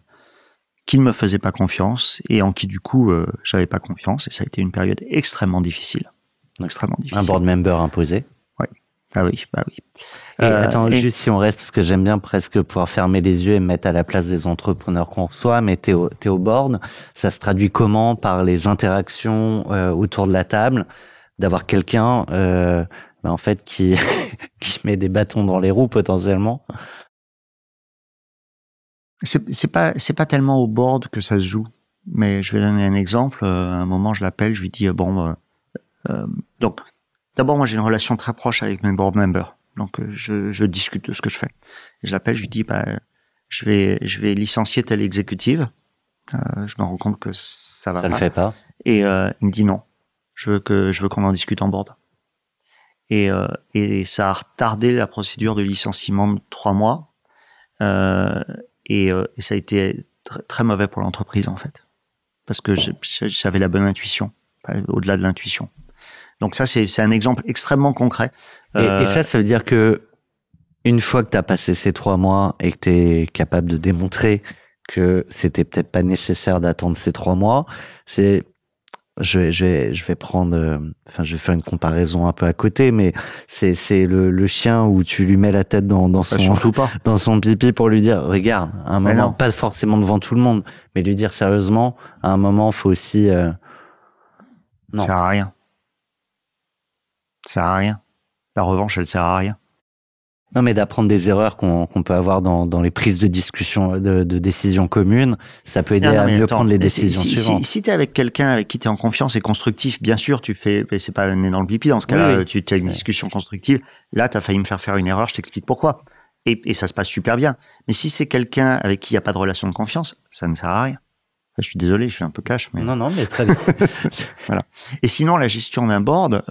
qui ne me faisait pas confiance et en qui, du coup, j'avais pas confiance. Et ça a été une période extrêmement difficile. Extrêmement difficile. Un board member imposé? Oui. Ah oui, oui. Et attends, juste si on reste, parce que j'aime bien presque pouvoir fermer les yeux et me mettre à la place des entrepreneurs qu'on reçoit, mais t'es au board, ça se traduit comment par les interactions autour de la table, d'avoir quelqu'un en fait qui met des bâtons dans les roues potentiellement? C'est pas tellement au board que ça se joue, mais je vais donner un exemple. À un moment, je l'appelle, je lui dis donc d'abord moi j'ai une relation très proche avec mes board members. Donc, je discute de ce que je fais. Et je l'appelle, je lui dis, je vais licencier telle exécutive. Je me rends compte que ça va pas. Ça le fait pas. Et, il me dit non. Je veux qu'on en discute en board. Et ça a retardé la procédure de licenciement de 3 mois. Et ça a été très mauvais pour l'entreprise, en fait. Parce que j'avais la bonne intuition. Au-delà de l'intuition. Donc ça, c'est un exemple extrêmement concret. Et ça veut dire que une fois que tu as passé ces 3 mois et que tu es capable de démontrer que c'était peut-être pas nécessaire d'attendre ces 3 mois, c'est je vais prendre, je vais faire une comparaison un peu à côté, mais c'est le chien où tu lui mets la tête dans son pipi pour lui dire, regarde, à un moment, pas forcément devant tout le monde, mais lui dire sérieusement, à un moment, faut aussi, non. Ça sert à rien. Ça sert à rien. La revanche, elle sert à rien. Non, mais d'apprendre des erreurs qu'on peut avoir dans les prises de discussion, de décisions communes, ça peut aider à mieux prendre les décisions suivantes. Si t'es avec quelqu'un avec qui t'es en confiance et constructif, bien sûr, c'est pas un énorme pipi. Dans ce cas-là, tu as une discussion constructive. Là, t'as failli me faire une erreur, je t'explique pourquoi. Et ça se passe super bien. Mais si c'est quelqu'un avec qui il n'y a pas de relation de confiance, ça ne sert à rien. Je suis désolé, je suis un peu cash. Mais... Non, mais très bien. Voilà. Et sinon, la gestion d'un board,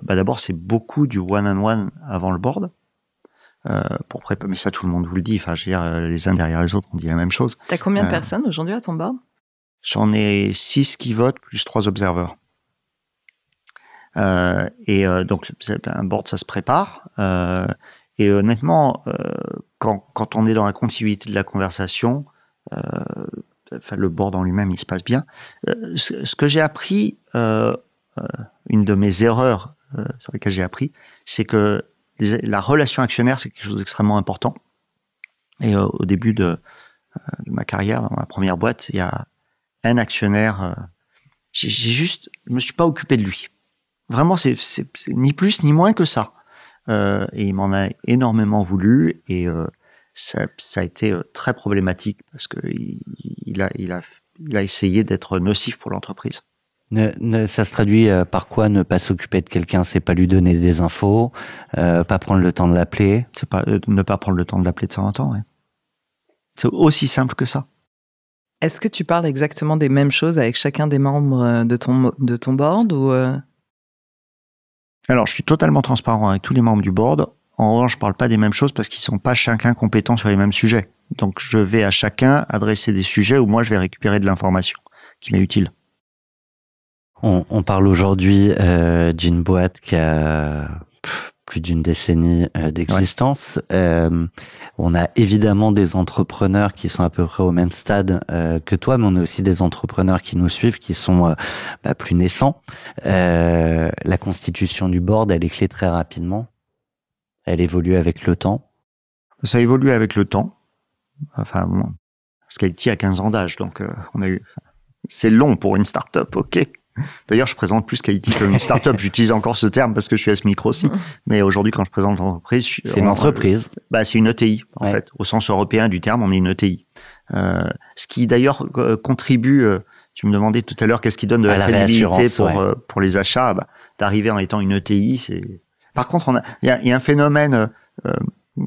d'abord, c'est beaucoup du one-on-one avant le board. Pour préparer, mais ça tout le monde vous le dit, je veux dire, les uns derrière les autres on dit la même chose. T'as combien de personnes aujourd'hui à ton board? J'en ai 6 qui votent plus 3 observeurs. Donc un board ça se prépare et honnêtement quand on est dans la continuité de la conversation, le board en lui-même il se passe bien. Ce que j'ai appris, une de mes erreurs sur lesquelles j'ai appris, c'est que la relation actionnaire, c'est quelque chose d'extrêmement important. Et au début de ma carrière, dans ma première boîte, il y a un actionnaire. Je me suis pas occupé de lui. Vraiment, c'est ni plus ni moins que ça. Et il m'en a énormément voulu et ça a été très problématique parce que il a essayé d'être nocif pour l'entreprise. Ça se traduit par quoi ne pas s'occuper de quelqu'un? C'est pas lui donner des infos, pas prendre le temps de l'appeler. C'est pas ne pas prendre le temps de l'appeler de temps en temps. Ouais. C'est aussi simple que ça. Est-ce que tu parles exactement des mêmes choses avec chacun des membres de ton board ou Alors, je suis totalement transparent avec tous les membres du board. En revanche, je parle pas des mêmes choses parce qu'ils sont pas chacun compétents sur les mêmes sujets. Donc, je vais à chacun adresser des sujets où moi je vais récupérer de l'information qui m'est utile. On parle aujourd'hui d'une boîte qui a plus d'une décennie d'existence. Ouais. On a évidemment des entrepreneurs qui sont à peu près au même stade que toi, mais on a aussi des entrepreneurs qui nous suivent, qui sont plus naissants. La constitution du board, elle est clé très rapidement. Elle évolue avec le temps. Ça évolue avec le temps. Enfin, bon, Skyty a 15 ans d'âge, donc on a eu... C'est long pour une start-up, ok. D'ailleurs, je présente plus Skyty comme une start-up. J'utilise encore ce terme parce que je suis S-Micro aussi. Mais aujourd'hui, quand je présente l'entreprise... C'est une entreprise. C'est une ETI, en fait. Au sens européen du terme, on est une ETI. Ce qui, d'ailleurs, contribue... tu me demandais tout à l'heure qu'est-ce qui donne de la crédibilité pour les achats. D'arriver en étant une ETI, c'est... Par contre, il y a un phénomène...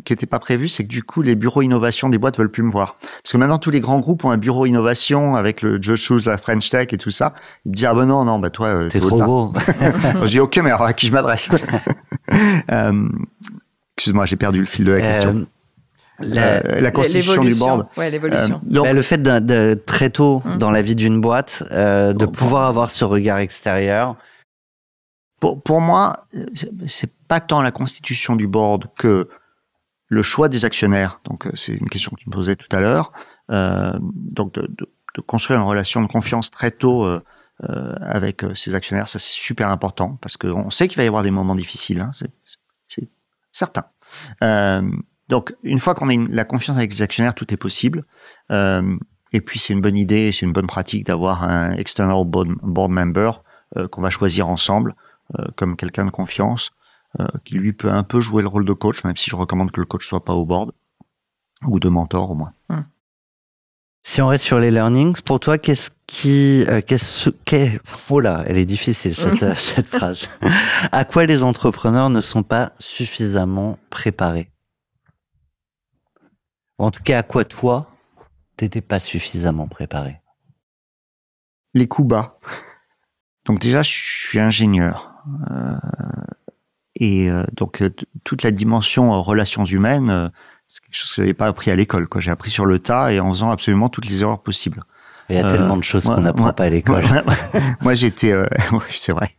qui n'était pas prévu, c'est que du coup, les bureaux innovation des boîtes veulent plus me voir. Parce que maintenant, tous les grands groupes ont un bureau innovation avec le Joe Shoes, la French Tech et tout ça. Ils me disent, non, toi... T'es trop gros. Je dis, ok, mais alors à qui je m'adresse? Excuse-moi, j'ai perdu le fil de la question. La constitution du board. Ouais, l'évolution. Le fait de très tôt dans la vie d'une boîte, de pouvoir avoir ce regard extérieur. Pour moi, c'est pas tant la constitution du board que le choix des actionnaires, donc c'est une question que tu me posais tout à l'heure, donc de construire une relation de confiance très tôt avec ses actionnaires, ça c'est super important parce qu'on sait qu'il va y avoir des moments difficiles, hein, c'est certain. Donc une fois qu'on a la confiance avec les actionnaires, tout est possible. Et puis c'est une bonne idée, c'est une bonne pratique d'avoir un external board member qu'on va choisir ensemble comme quelqu'un de confiance. Qui lui peut un peu jouer le rôle de coach, même si je recommande que le coach soit pas au board, ou de mentor au moins. Si on reste sur les learnings, pour toi, oh là, elle est difficile cette phrase. À quoi les entrepreneurs ne sont pas suffisamment préparés? En tout cas, à quoi toi, t'étais pas suffisamment préparé? Les coups bas. Donc déjà, je suis ingénieur. Et donc toute la dimension relations humaines, c'est quelque chose que j'avais pas appris à l'école, quoi. J'ai appris sur le tas et en faisant absolument toutes les erreurs possibles. Il y a tellement de choses qu'on n'apprend pas à l'école. Moi, j'étais, c'est vrai.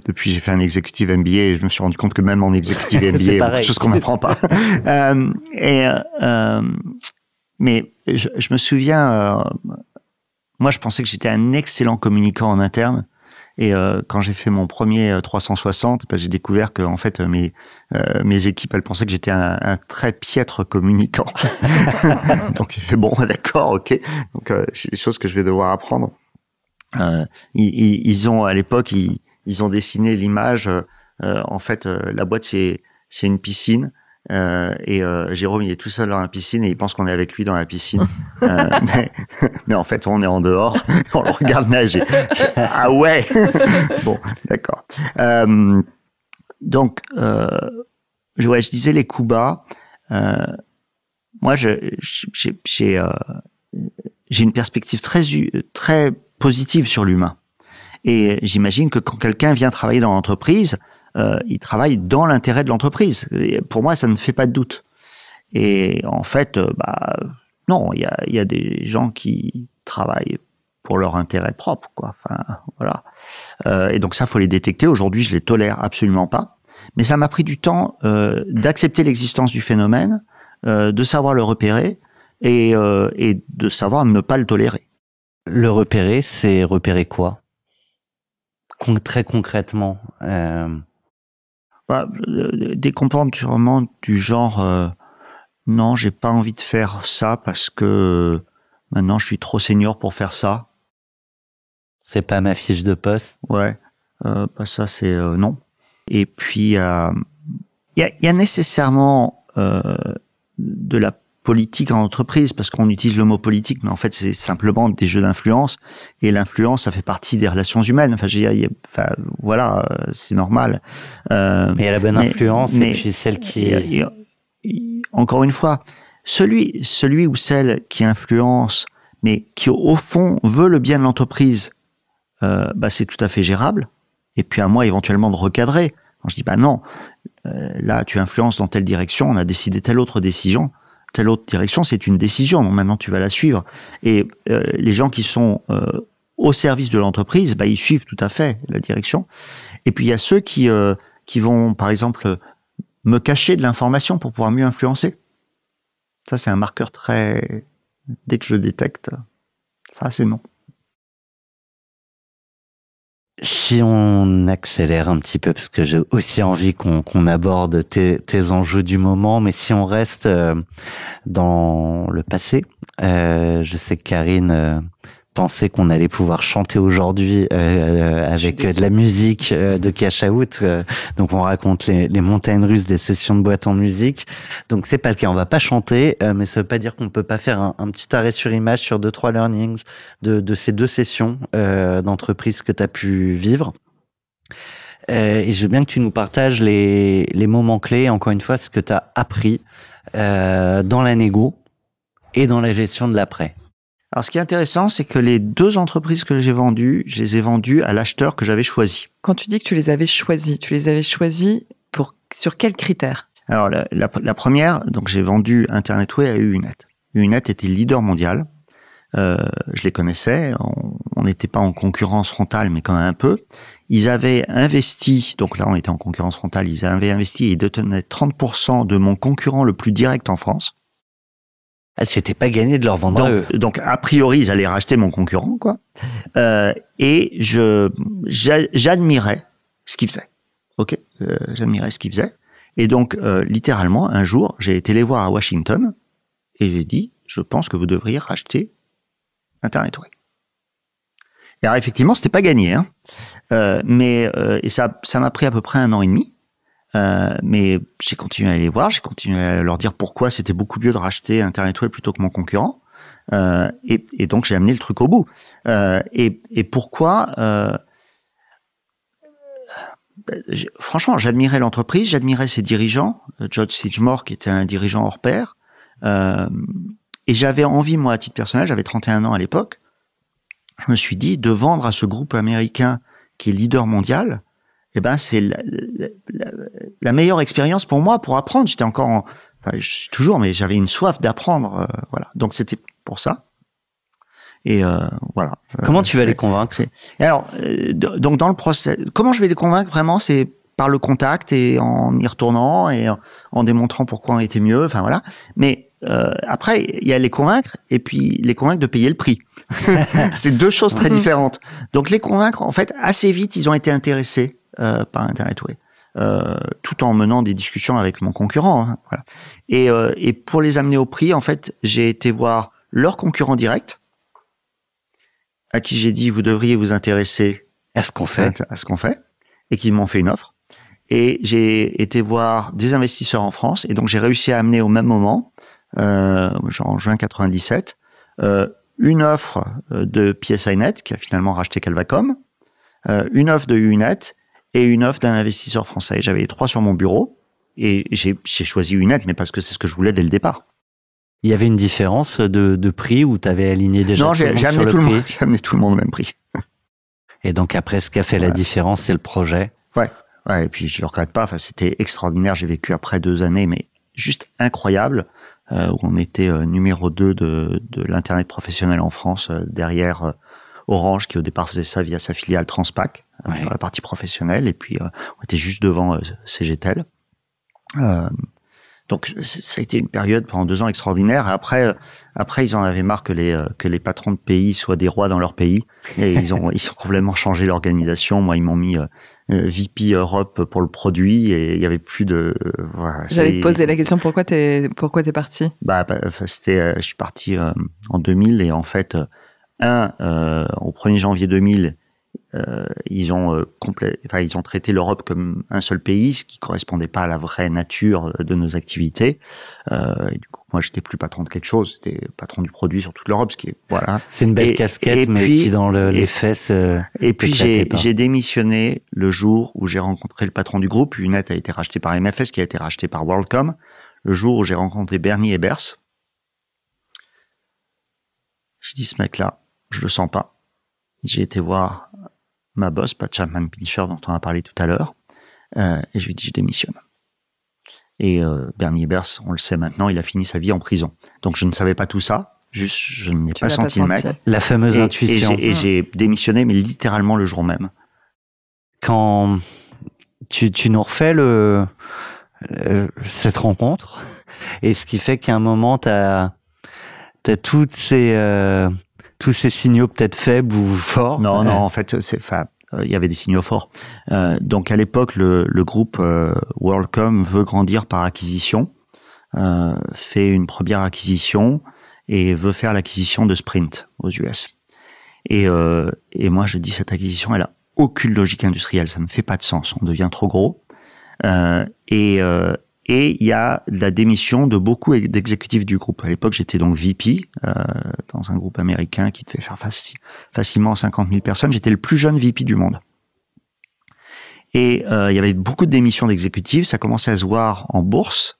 Depuis, j'ai fait un executive MBA et je me suis rendu compte que même en executive MBA, il y a beaucoup de choses qu'on n'apprend pas. Mais je me souviens Moi, je pensais que j'étais un excellent communicant en interne. Et quand j'ai fait mon premier 360, j'ai découvert que en fait mes équipes, elles pensaient que j'étais un très piètre communicant. Donc j'ai fait bon, d'accord, ok. Donc c'est des choses que je vais devoir apprendre. Ils ont à l'époque, ils ont dessiné l'image. En fait, la boîte c'est une piscine. Jérôme, il est tout seul dans la piscine et il pense qu'on est avec lui dans la piscine. Mais en fait, on est en dehors, on le regarde nager. Ah ouais. Bon, d'accord. Donc, je disais les coups bas. Moi, j'ai une perspective très positive sur l'humain. Et j'imagine que quand quelqu'un vient travailler dans l'entreprise, il travaille dans l'intérêt de l'entreprise. Et pour moi, ça ne fait pas de doute. Et en fait, non, il y a des gens qui travaillent pour leur intérêt propre, quoi. Enfin, voilà. Et donc ça, faut les détecter. Aujourd'hui, je les tolère absolument pas. Mais ça m'a pris du temps d'accepter l'existence du phénomène, de savoir le repérer et de savoir ne pas le tolérer. Le repérer, c'est repérer quoi ? Très concrètement. Des comportements du genre non, j'ai pas envie de faire ça parce que maintenant je suis trop senior pour faire ça. C'est pas ma fiche de poste. Ouais, ça c'est non. Et puis il y a nécessairement de la politique en entreprise, parce qu'on utilise le mot politique, mais en fait c'est simplement des jeux d'influence, et l'influence ça fait partie des relations humaines. Enfin, voilà, c'est normal. Mais il y a la bonne influence et puis celle qui. Encore une fois, celui ou celle qui influence, mais qui au fond veut le bien de l'entreprise, c'est tout à fait gérable. Et puis à moi éventuellement de recadrer. Quand je dis non, là tu influences dans telle direction, on a décidé telle autre décision. Telle autre direction, c'est une décision, donc maintenant tu vas la suivre. Et les gens qui sont au service de l'entreprise, ils suivent tout à fait la direction. Et puis il y a ceux qui vont, par exemple, me cacher de l'information pour pouvoir mieux influencer. Ça, c'est un marqueur très... Dès que je le détecte, ça, c'est non. Si on accélère un petit peu, parce que j'ai aussi envie qu'on aborde tes enjeux du moment, mais si on reste dans le passé, je sais que Karine pensait qu'on allait pouvoir chanter aujourd'hui avec de la musique de Cash Out. Donc on raconte les montagnes russes des sessions de boîte en musique. Donc c'est pas le cas, on va pas chanter, mais ça veut pas dire qu'on peut pas faire un petit arrêt sur image sur 2-3 learnings de ces 2 sessions d'entreprise que tu as pu vivre. Et je veux bien que tu nous partages les moments clés, encore une fois, ce que tu as appris dans la négo et dans la gestion de l'après. Alors, ce qui est intéressant, c'est que les 2 entreprises que j'ai vendues, je les ai vendues à l'acheteur que j'avais choisi. Quand tu dis que tu les avais choisis sur quels critères ? Alors, la première, donc j'ai vendu Internetway à Unet. Unet était le leader mondial. Je les connaissais. On n'était pas en concurrence frontale, mais quand même un peu. Ils avaient investi, donc là on était en concurrence frontale, ils avaient investi et détenaient 30% de mon concurrent le plus direct en France. Ah, c'était pas gagné de leur vendre à eux. Donc, a priori, ils allaient racheter mon concurrent, quoi. Et j'admirais ce qu'ils faisaient. Ok, j'admirais ce qu'ils faisaient. Et donc, littéralement, un jour, j'ai été les voir à Washington et j'ai dit, je pense que vous devriez racheter Internetway. Et alors, effectivement, c'était pas gagné, hein. Et ça m'a pris à peu près 1 an et demi. Mais j'ai continué à les voir, j'ai continué à leur dire pourquoi c'était beaucoup mieux de racheter Internetway plutôt que mon concurrent. Et donc j'ai amené le truc au bout. Et pourquoi franchement, j'admirais l'entreprise, j'admirais ses dirigeants, George Sidgmore qui était un dirigeant hors pair. Et j'avais envie, moi, à titre personnel, j'avais 31 ans à l'époque, je me suis dit de vendre à ce groupe américain qui est leader mondial, c'est la meilleure expérience pour moi pour apprendre. J'étais encore, je suis toujours, mais j'avais une soif d'apprendre, voilà. Donc c'était pour ça. Et voilà. Comment tu vas les convaincre ? Et alors, donc dans le procès, comment je vais les convaincre vraiment, c'est par le contact et en y retournant et en démontrant pourquoi on était mieux. Enfin voilà. Mais après, il y a les convaincre et puis les convaincre de payer le prix. C'est deux choses très différentes. Donc les convaincre, en fait, assez vite, ils ont été intéressés par Internet Way, tout en menant des discussions avec mon concurrent. Hein, voilà. Et pour les amener au prix, en fait, j'ai été voir leur concurrent direct, à qui j'ai dit, vous devriez vous intéresser à ce qu'on fait, et qui m'ont fait une offre. Et j'ai été voir des investisseurs en France, et donc j'ai réussi à amener au même moment, en juin 97, une offre de PSINet, qui a finalement racheté Calvacom, une offre de Unet, et une offre d'un investisseur français. J'avais les trois sur mon bureau, et j'ai choisi Unet, mais parce que c'est ce que je voulais dès le départ. Il y avait une différence de prix où tu avais aligné déjà non, tout le monde sur le prix? J'ai amené tout le monde au même prix. Et donc après, ce qui a fait la différence, c'est le projet. Ouais, et puis je le regrette pas. Enfin, c'était extraordinaire. J'ai vécu après 2 années, mais juste incroyable, où on était numéro 2 de l'internet professionnel en France, derrière Orange, qui au départ faisait ça via sa filiale Transpac, dans la partie professionnelle, et puis on était juste devant CGTEL. Donc ça a été une période pendant 2 ans extraordinaire. Après ils en avaient marre que les patrons de pays soient des rois dans leur pays, et ils ont complètement changé l'organisation. Moi, ils m'ont mis VP Europe pour le produit, et il y avait plus de. Voilà, j'allais te poser la question, pourquoi t'es parti? C'était, je suis parti en 2000, et en fait, au 1er janvier 2000. Ils ont traité l'Europe comme un seul pays, ce qui correspondait pas à la vraie nature de nos activités. Et du coup, moi, j'étais plus patron de quelque chose, j'étais patron du produit sur toute l'Europe, ce qui est voilà. C'est une belle casquette, mais qui dans les faits. Et puis j'ai démissionné le jour où j'ai rencontré le patron du groupe. Unet a été racheté par MFS, qui a été racheté par WorldCom. Le jour où j'ai rencontré Bernie Ebers, j'ai dit, ce mec-là, je le sens pas. J'ai été voir ma boss, Pat Chapman-Pincher, dont on a parlé tout à l'heure, et je lui ai dit, je démissionne. Et Bernie Ebers, on le sait maintenant, il a fini sa vie en prison. Donc je ne savais pas tout ça, juste je n'ai pas senti le mec. La fameuse intuition. Et j'ai démissionné, mais littéralement le jour même. Quand tu nous refais cette rencontre, et ce qui fait qu'à un moment, t'as tous ces signaux peut-être faibles ou forts. Non, en fait, il y avait des signaux forts. Donc à l'époque, le groupe WorldCom veut grandir par acquisition, fait une première acquisition et veut faire l'acquisition de Sprint aux US. Et moi, je dis, cette acquisition, elle a aucune logique industrielle, ça ne fait pas de sens, on devient trop gros. Et il y a la démission de beaucoup d'exécutifs du groupe. À l'époque, j'étais donc VP dans un groupe américain qui devait faire facilement 50 000 personnes. J'étais le plus jeune VP du monde. Et il y avait beaucoup de démissions d'exécutifs. Ça commençait à se voir en bourse.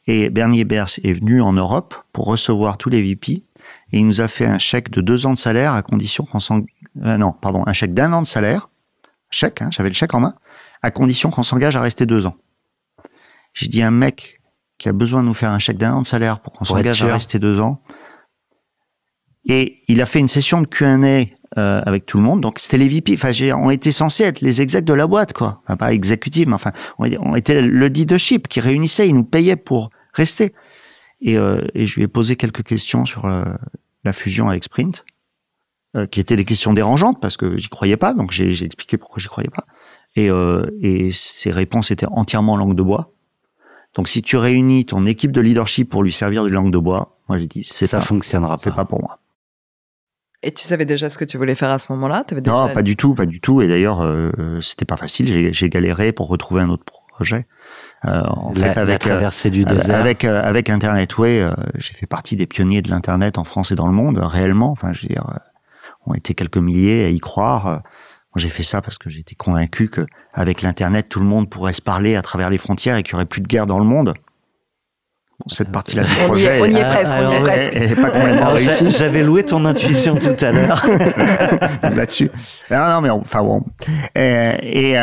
Et Bernie Ebers est venu en Europe pour recevoir tous les VP. Et il nous a fait un chèque de 2 ans de salaire à condition qu'on un chèque d'1 an de salaire. Chèque, j'avais le chèque en main, à condition qu'on s'engage à rester 2 ans. J'ai dit, un mec qui a besoin de nous faire un chèque d'1 an de salaire pour qu'on s'engage à rester 2 ans. Et il a fait une session de Q&A avec tout le monde. Donc, c'était les VP. Enfin, on était censés être les execs de la boîte, quoi. Enfin, pas exécutifs, mais enfin, on était le leadership qui réunissait. Ils nous payaient pour rester. Et je lui ai posé quelques questions sur la fusion avec Sprint, qui étaient des questions dérangeantes parce que j'y croyais pas. Donc, j'ai expliqué pourquoi j'y croyais pas. Et ses réponses étaient entièrement en langue de bois. Donc, si tu réunis ton équipe de leadership pour lui servir de langue de bois, moi, j'ai dit, ça fonctionnera pas. C'est pas pour moi. Et tu savais déjà ce que tu voulais faire à ce moment-là? Non, pas du tout. Et d'ailleurs, c'était pas facile. J'ai galéré pour retrouver un autre projet. La traversée du désert. Avec Internet Way, j'ai fait partie des pionniers de l'Internet en France et dans le monde, réellement. Enfin, je veux dire, on était quelques milliers à y croire. J'ai fait ça parce que j'étais convaincu que avec l'Internet, tout le monde pourrait se parler à travers les frontières et qu'il n'y aurait plus de guerre dans le monde. Bon, cette partie-là du projet, on y est presque. Elle n'est pas complètement réussie. J'avais loué ton intuition tout à l'heure là-dessus. Non, mais enfin bon. Et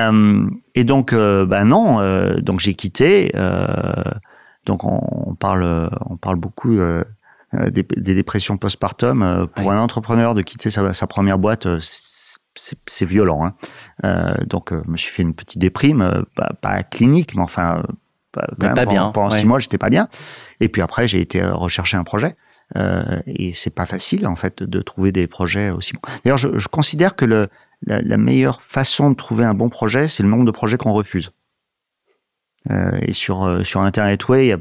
donc, non. Donc j'ai quitté. Donc on parle beaucoup des dépressions postpartum. Pour un entrepreneur de quitter sa première boîte, c'est violent. Donc, je me suis fait une petite déprime, pas clinique, mais enfin, pas bien. Pendant 6 mois, j'étais pas bien. Et puis après, j'ai été rechercher un projet. Et c'est pas facile en fait de trouver des projets aussi bons. D'ailleurs, je considère que la meilleure façon de trouver un bon projet, c'est le nombre de projets qu'on refuse. Et sur Internet Way,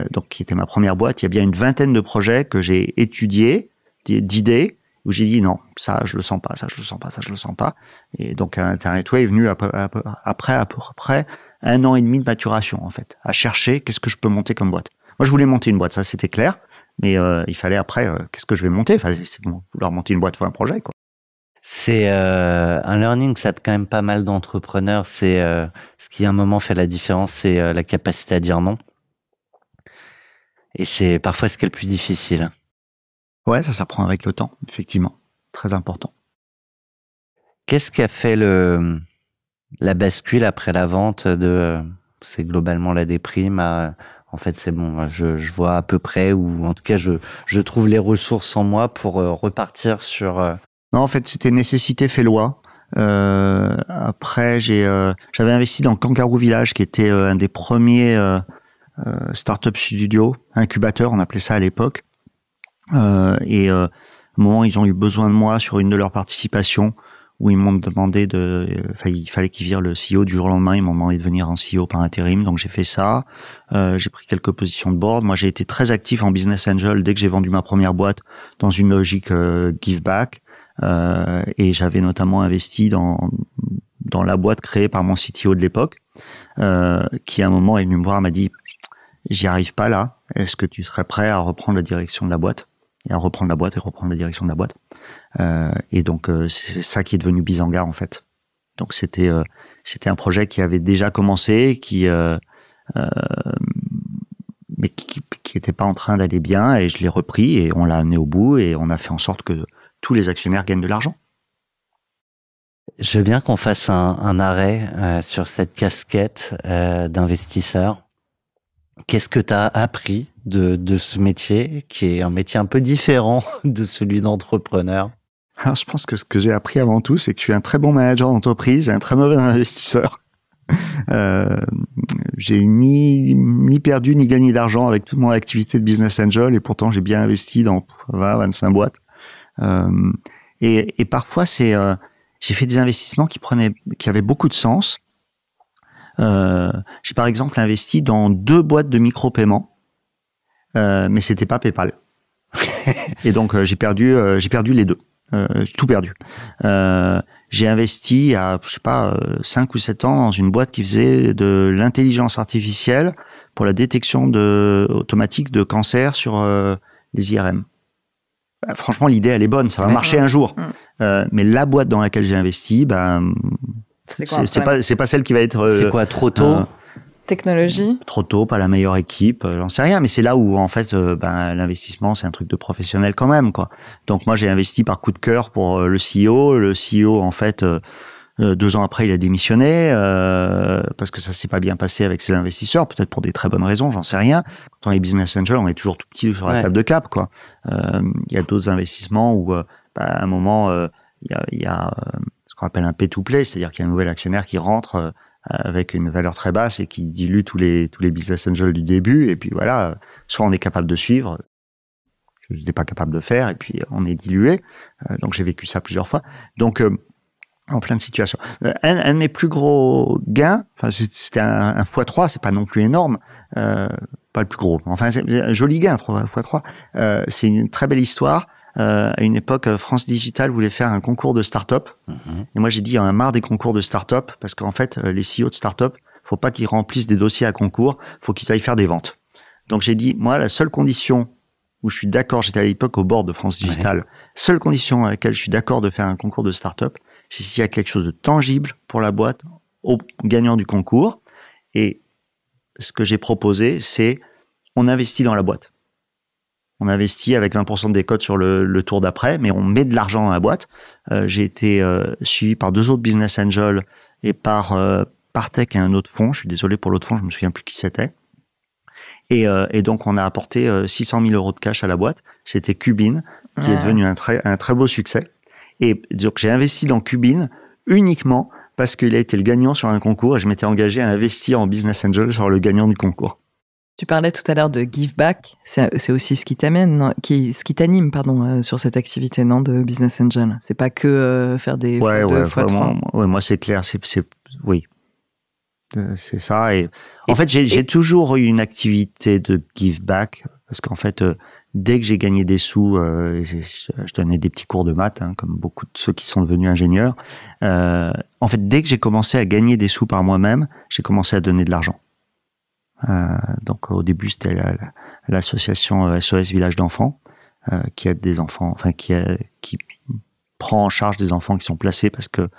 donc qui était ma première boîte, il y a bien une vingtaine de projets que j'ai étudiés, d'idées, où j'ai dit non, ça je le sens pas, ça je le sens pas, ça je le sens pas. Et donc Internet Way est venu après à peu près 1 an et demi de maturation en fait, à chercher qu'est-ce que je peux monter comme boîte. Moi je voulais monter une boîte, ça c'était clair, mais il fallait après qu'est-ce que je vais monter. Enfin, c'est bon, vouloir monter une boîte, faut un projet quoi. C'est un learning, ça a quand même pas mal d'entrepreneurs. C'est ce qui à un moment fait la différence, c'est la capacité à dire non. Et c'est parfois ce qui est le plus difficile. Ouais, ça s'apprend avec le temps, effectivement. Très important. Qu'est-ce qui a fait la bascule après la vente de c'est globalement la déprime à en fait c'est bon, je vois à peu près, ou en tout cas je trouve les ressources en moi pour repartir sur Non, en fait, c'était nécessité fait loi. Après, j'avais investi dans Kangaroo Village, qui était un des premiers startup studios, incubateurs, on appelait ça à l'époque. Et au moment où ils ont eu besoin de moi sur une de leurs participations, où ils m'ont demandé il fallait qu'ils virent le CEO du jour au lendemain, ils m'ont demandé de venir en CEO par intérim, donc j'ai fait ça. J'ai pris quelques positions de board. Moi, j'ai été très actif en business angel dès que j'ai vendu ma première boîte, dans une logique give back. Et j'avais notamment investi dans la boîte créée par mon CTO de l'époque, qui à un moment est venu me voir, m'a dit j'y arrive pas là, est-ce que tu serais prêt à reprendre la direction de la boîte, et à reprendre la boîte et reprendre la direction de la boîte. Et donc c'est ça qui est devenu Bizanga en fait. Donc c'était un projet qui avait déjà commencé, mais qui était pas en train d'aller bien, et je l'ai repris et on l'a amené au bout et on a fait en sorte que tous les actionnaires gagnent de l'argent. Je veux bien qu'on fasse un arrêt sur cette casquette d'investisseur. Qu'est-ce que tu as appris de ce métier, qui est un métier un peu différent de celui d'entrepreneur? Alors, je pense que ce que j'ai appris avant tout, c'est que je suis un très bon manager d'entreprise et un très mauvais investisseur. J'ai ni perdu ni gagné d'argent avec toute mon activité de business angel, et pourtant j'ai bien investi dans 20-25 boîtes. Et parfois j'ai fait des investissements qui avaient beaucoup de sens. J'ai par exemple investi dans 2 boîtes de micro-paiement, mais c'était pas PayPal. Et donc j'ai perdu les 2. J'ai tout perdu. J'ai investi à 5 ou 7 ans dans une boîte qui faisait de l'intelligence artificielle pour la détection automatique de cancer sur les IRM. Franchement, l'idée elle est bonne, ça va marcher un jour. Mais la boîte dans laquelle j'ai investi, c'est pas celle qui va être. C'est quoi, trop tôt? Technologie. Trop tôt, pas la meilleure équipe, j'en sais rien. Mais c'est là où en fait, l'investissement c'est un truc de professionnel quand même, quoi. Donc moi j'ai investi par coup de cœur pour le CEO. Le CEO en fait, 2 ans après il a démissionné parce que ça s'est pas bien passé avec ses investisseurs, peut-être pour des très bonnes raisons, j'en sais rien. Quand on est business angel, on est toujours tout petit sur la table de cap, quoi. Il y a d'autres investissements où à un moment il y a ce qu'on appelle un pay to play, c'est-à-dire qu'il y a un nouvel actionnaire qui rentre avec une valeur très basse et qui dilue tous les business angels du début, et puis voilà, soit on est capable de suivre, je n'étais pas capable de faire, et puis on est dilué. Donc j'ai vécu ça plusieurs fois. Donc en plein de situations. Un de mes plus gros gains, enfin c'était un x3, c'est pas non plus énorme, pas le plus gros, enfin c'est un joli gain, x3. C'est une très belle histoire. À une époque, France Digital voulait faire un concours de start-up. Et moi, j'ai dit, il y en a marre des concours de start-up, parce qu'en fait, les CEO de start-up, faut pas qu'ils remplissent des dossiers à concours, faut qu'ils aillent faire des ventes. Donc, j'ai dit, moi, la seule condition où je suis d'accord, j'étais à l'époque au board de France Digital, seule condition à laquelle je suis d'accord de faire un concours de start-up, c'est s'il y a quelque chose de tangible pour la boîte au gagnant du concours. Et ce que j'ai proposé, c'est, on investit dans la boîte. On investit avec 20% de décote sur le tour d'après, mais on met de l'argent dans la boîte. J'ai été suivi par 2 autres business angels et par Partech et un autre fonds. Je suis désolé pour l'autre fonds, je me souviens plus qui c'était. Et donc on a apporté 600 000 euros de cash à la boîte. C'était Cubine, qui est devenu un très beau succès. Et donc j'ai investi dans Cubine uniquement parce qu'il a été le gagnant sur un concours, et je m'étais engagé à investir en business angel sur le gagnant du concours. Tu parlais tout à l'heure de give back. C'est aussi ce qui t'amène, ce qui t'anime, pardon, sur cette activité, non, de Business Angel. C'est pas que faire des x2, x3. Ouais, moi, c'est clair. Oui. C'est ça. Et en fait, j'ai toujours eu une activité de give back parce qu'en fait, dès que j'ai gagné des sous, je donnais des petits cours de maths, hein, comme beaucoup de ceux qui sont devenus ingénieurs. En fait, dès que j'ai commencé à gagner des sous par moi-même, j'ai commencé à donner de l'argent. Donc au début c'était l'association SOS Village d'enfants qui aide des enfants, enfin qui prend en charge des enfants qui sont placés parce que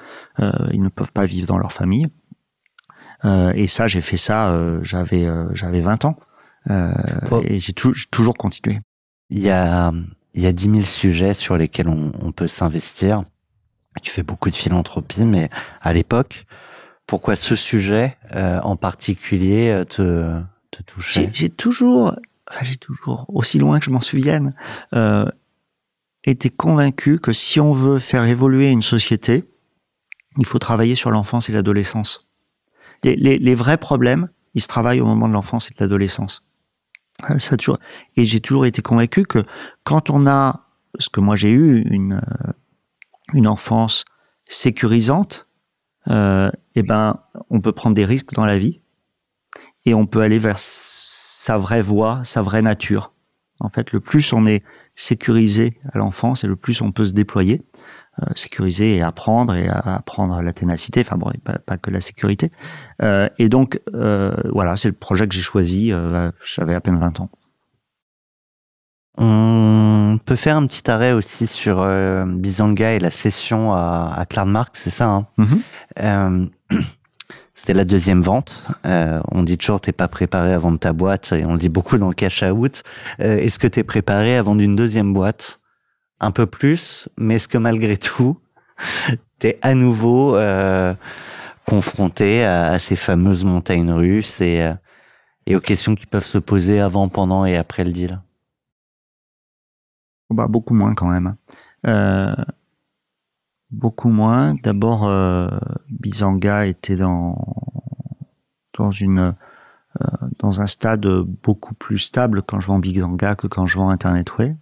ils ne peuvent pas vivre dans leur famille. Et ça j'ai fait ça, j'avais 20 ans et j'ai toujours continué. Il y a 10 000 sujets sur lesquels on peut s'investir. Tu fais beaucoup de philanthropie, mais à l'époque, pourquoi ce sujet en particulier te touchait ? J'ai toujours, aussi loin que je m'en souvienne, été convaincu que si on veut faire évoluer une société, il faut travailler sur l'enfance et l'adolescence. Les vrais problèmes, ils se travaillent au moment de l'enfance et de l'adolescence. Et j'ai toujours été convaincu que quand on a, parce que moi j'ai eu une enfance sécurisante, on peut prendre des risques dans la vie et on peut aller vers sa vraie voie, sa vraie nature. En fait, le plus on est sécurisé à l'enfance et le plus on peut se déployer, sécuriser et apprendre la ténacité, enfin bon, pas que la sécurité. Et donc, voilà, c'est le projet que j'ai choisi, j'avais à peine 20 ans. On peut faire un petit arrêt aussi sur Bizanga et la session à Cloudmark, c'est ça, hein? Mm-hmm. C'était la deuxième vente. On dit toujours t'es pas préparé à vendre ta boîte et on le dit beaucoup dans le cash out. Est-ce que t'es préparé à vendre une deuxième boîte? Un peu plus, mais est-ce que malgré tout, t'es à nouveau confronté à ces fameuses montagnes russes et aux questions qui peuvent se poser avant, pendant et après le deal? Beaucoup moins quand même. Beaucoup moins. D'abord, Bizanga était dans un stade beaucoup plus stable quand je vends Bizanga que quand je vends Internetway.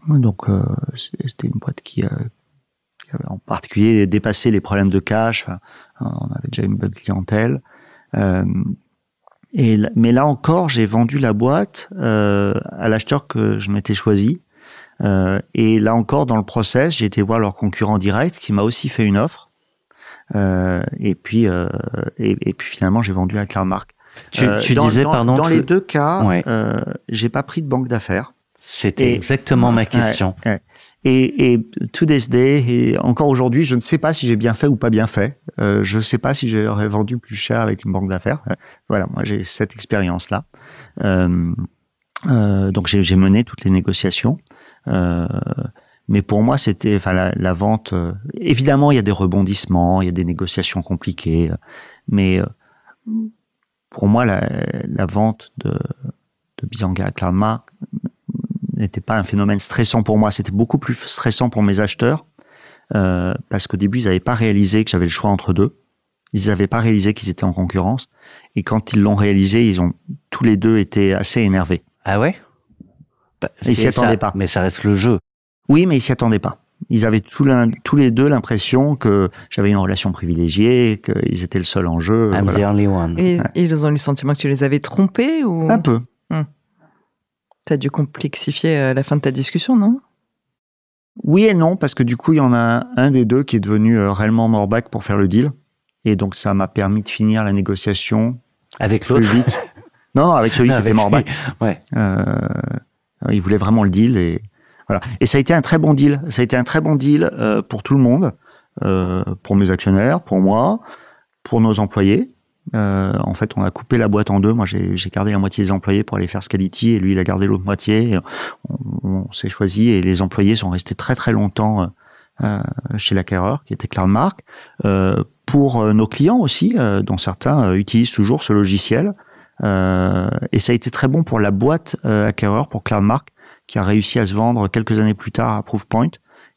Donc, c'était une boîte qui avait en particulier dépassé les problèmes de cash. Enfin, on avait déjà une bonne clientèle. Mais là encore, j'ai vendu la boîte à l'acheteur que je m'étais choisi. Et là encore, dans le process, j'ai été voir leur concurrent direct qui m'a aussi fait une offre. Et puis finalement, j'ai vendu à Cloudmark. Tu disais, pardon. Dans les deux cas, ouais. J'ai pas pris de banque d'affaires. C'était exactement ma question. Ouais. Et to this day, et encore aujourd'hui, je ne sais pas si j'ai bien fait ou pas bien fait. Je ne sais pas si j'aurais vendu plus cher avec une banque d'affaires. Voilà, moi j'ai cette expérience-là. Donc j'ai mené toutes les négociations. Mais pour moi, c'était, enfin, la vente. Évidemment, il y a des rebondissements, il y a des négociations compliquées. Mais pour moi, la vente de Bizanga à Cloudmark n'était pas un phénomène stressant pour moi. C'était beaucoup plus stressant pour mes acheteurs parce qu'au début, ils n'avaient pas réalisé que j'avais le choix entre deux. Ils n'avaient pas réalisé qu'ils étaient en concurrence. Et quand ils l'ont réalisé, ils ont tous les deux été assez énervés. Ah ouais? Ils s'y attendaient pas. Mais ça reste le jeu. Oui, mais ils s'y attendaient pas. Ils avaient tous les deux l'impression que j'avais une relation privilégiée, qu'ils étaient le seul en jeu. I'm the only one. Et ils ont eu le sentiment que tu les avais trompés ou... Un peu. T'as dû complexifier la fin de ta discussion, non? Oui et non, parce que du coup, il y en a un des deux qui est devenu réellement Morbac pour faire le deal. Et donc, ça m'a permis de finir la négociation avec l'autre. Plus vite. Non, avec celui qui était Morbac. Ouais. Il voulait vraiment le deal et voilà. Et ça a été un très bon deal. Ça a été un très bon deal pour tout le monde, pour mes actionnaires, pour moi, pour nos employés. En fait, on a coupé la boîte en deux. Moi, j'ai gardé la moitié des employés pour aller faire Scality et lui, il a gardé l'autre moitié. On s'est choisi et les employés sont restés très très longtemps chez l'acquéreur, qui était Cloudmark. Pour nos clients aussi, dont certains utilisent toujours ce logiciel. Et ça a été très bon pour la boîte acquéreur, pour Cloudmark, qui a réussi à se vendre quelques années plus tard à Proofpoint.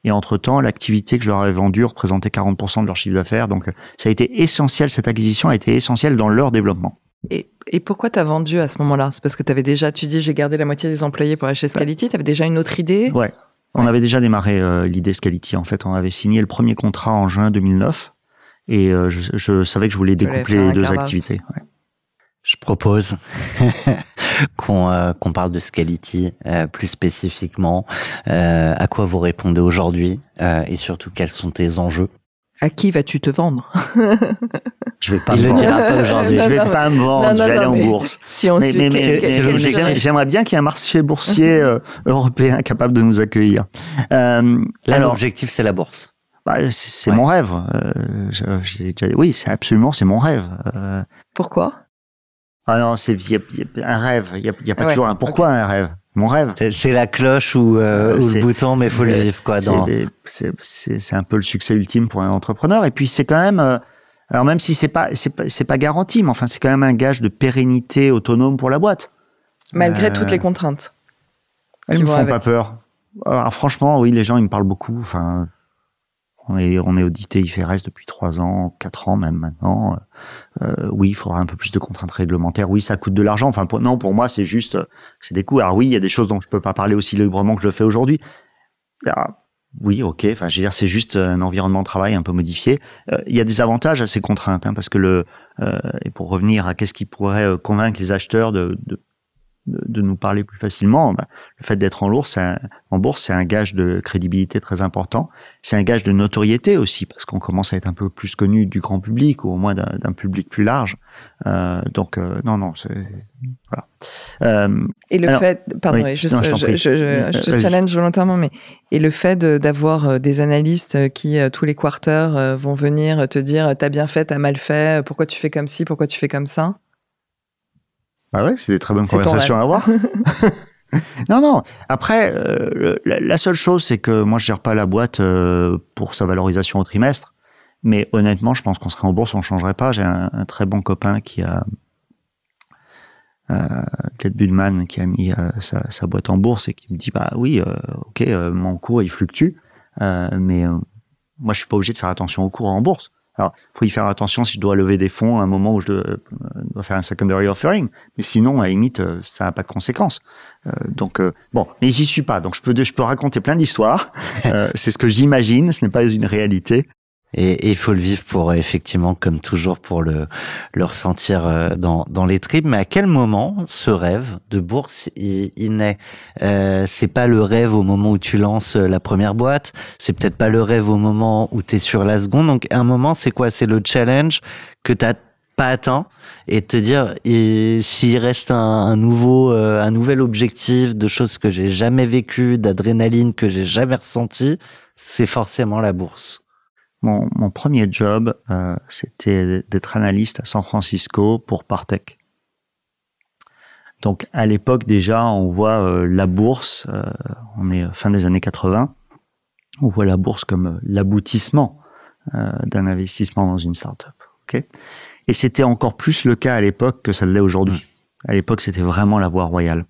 Et entre-temps, l'activité que je leur avais vendue représentait 40% de leur chiffre d'affaires. Donc, ça a été essentiel, cette acquisition a été essentielle dans leur développement. Et pourquoi t'as vendu à ce moment-là? C'est parce que tu dis j'ai gardé la moitié des employés pour aller chez Scality. T'avais déjà une autre idée? Ouais. On avait déjà démarré l'idée Scality. En fait, on avait signé le premier contrat en juin 2009 et je savais que je voulais découpler les deux activités. Ouais. Je propose qu'on parle de Scality plus spécifiquement. À quoi vous répondez aujourd'hui et surtout quels sont tes enjeux? À qui vas-tu te vendre? Je vais pas Il me le vendre. dira pas aujourd'hui. Je vais pas me vendre. Je vais aller en bourse. Si on J'aimerais bien qu'il y ait un marché boursier européen capable de nous accueillir. Là, l'objectif, c'est la bourse. C'est mon rêve. Oui, c'est mon rêve. Pourquoi? Ah non, c'est un rêve. Il y a pas toujours un pourquoi un rêve. Mon rêve. C'est la cloche ou le bouton, mais faut le vivre quoi. C'est un peu le succès ultime pour un entrepreneur. Et puis c'est quand même, alors même si c'est pas garanti, mais enfin c'est quand même un gage de pérennité autonome pour la boîte. Malgré toutes les contraintes. Elles me font pas peur. Alors, franchement, oui, les gens ils me parlent beaucoup. Enfin, on est audité IFRS depuis 3 ans, 4 ans même maintenant. Oui, il faudra un peu plus de contraintes réglementaires. Oui, ça coûte de l'argent. Enfin, pour moi, c'est des coûts. Alors oui, il y a des choses dont je peux pas parler aussi librement que je le fais aujourd'hui. Oui, ok. Enfin, je veux dire, c'est juste un environnement de travail un peu modifié. Il y a des avantages à ces contraintes, parce que et pour revenir à qu'est-ce qui pourrait convaincre les acheteurs de nous parler plus facilement, le fait d'être en bourse, c'est un gage de crédibilité très important. C'est un gage de notoriété aussi, parce qu'on commence à être un peu plus connu du grand public, ou au moins d'un public plus large. Donc, non, c'est... Voilà. Et le fait... Pardon, oui, je te challenge volontairement, mais... Et le fait d'avoir des analystes qui, tous les quarters, vont venir te dire « T'as bien fait, t'as mal fait, pourquoi tu fais comme ci, pourquoi tu fais comme ça ?» Bah ouais, c'est des très bonnes conversations à avoir. Non. Après, la seule chose, c'est que moi, je gère pas la boîte pour sa valorisation au trimestre. Mais honnêtement, je pense qu'on serait en bourse, on changerait pas. J'ai un très bon copain qui a Ted Budman, qui a mis sa boîte en bourse et qui me dit oui, ok, mon cours il fluctue, mais moi, je suis pas obligé de faire attention au cours en bourse. Alors, faut y faire attention si je dois lever des fonds à un moment où je dois faire un secondary offering. Mais sinon, à la limite, ça n'a pas de conséquences. Bon, mais j'y suis pas. Donc, je peux raconter plein d'histoires. C'est ce que j'imagine. Ce n'est pas une réalité. Et il faut le vivre pour, effectivement, comme toujours, pour le ressentir dans les tripes. Mais à quel moment ce rêve de bourse, il naît? C'est pas le rêve au moment où tu lances la première boîte. C'est peut-être pas le rêve au moment où tu es sur la seconde. Donc, à un moment, c'est quoi? C'est le challenge que t'as pas atteint et te dire, s'il reste un nouvel objectif de choses que j'ai jamais vécues, d'adrénaline que j'ai jamais ressenti, c'est forcément la bourse. Mon premier job, c'était d'être analyste à San Francisco pour Partech. Donc, à l'époque, déjà, on voit la bourse, on est fin des années 80, on voit la bourse comme l'aboutissement d'un investissement dans une start-up. Okay, et c'était encore plus le cas à l'époque que ça l'est aujourd'hui. À l'époque, c'était vraiment la voie royale.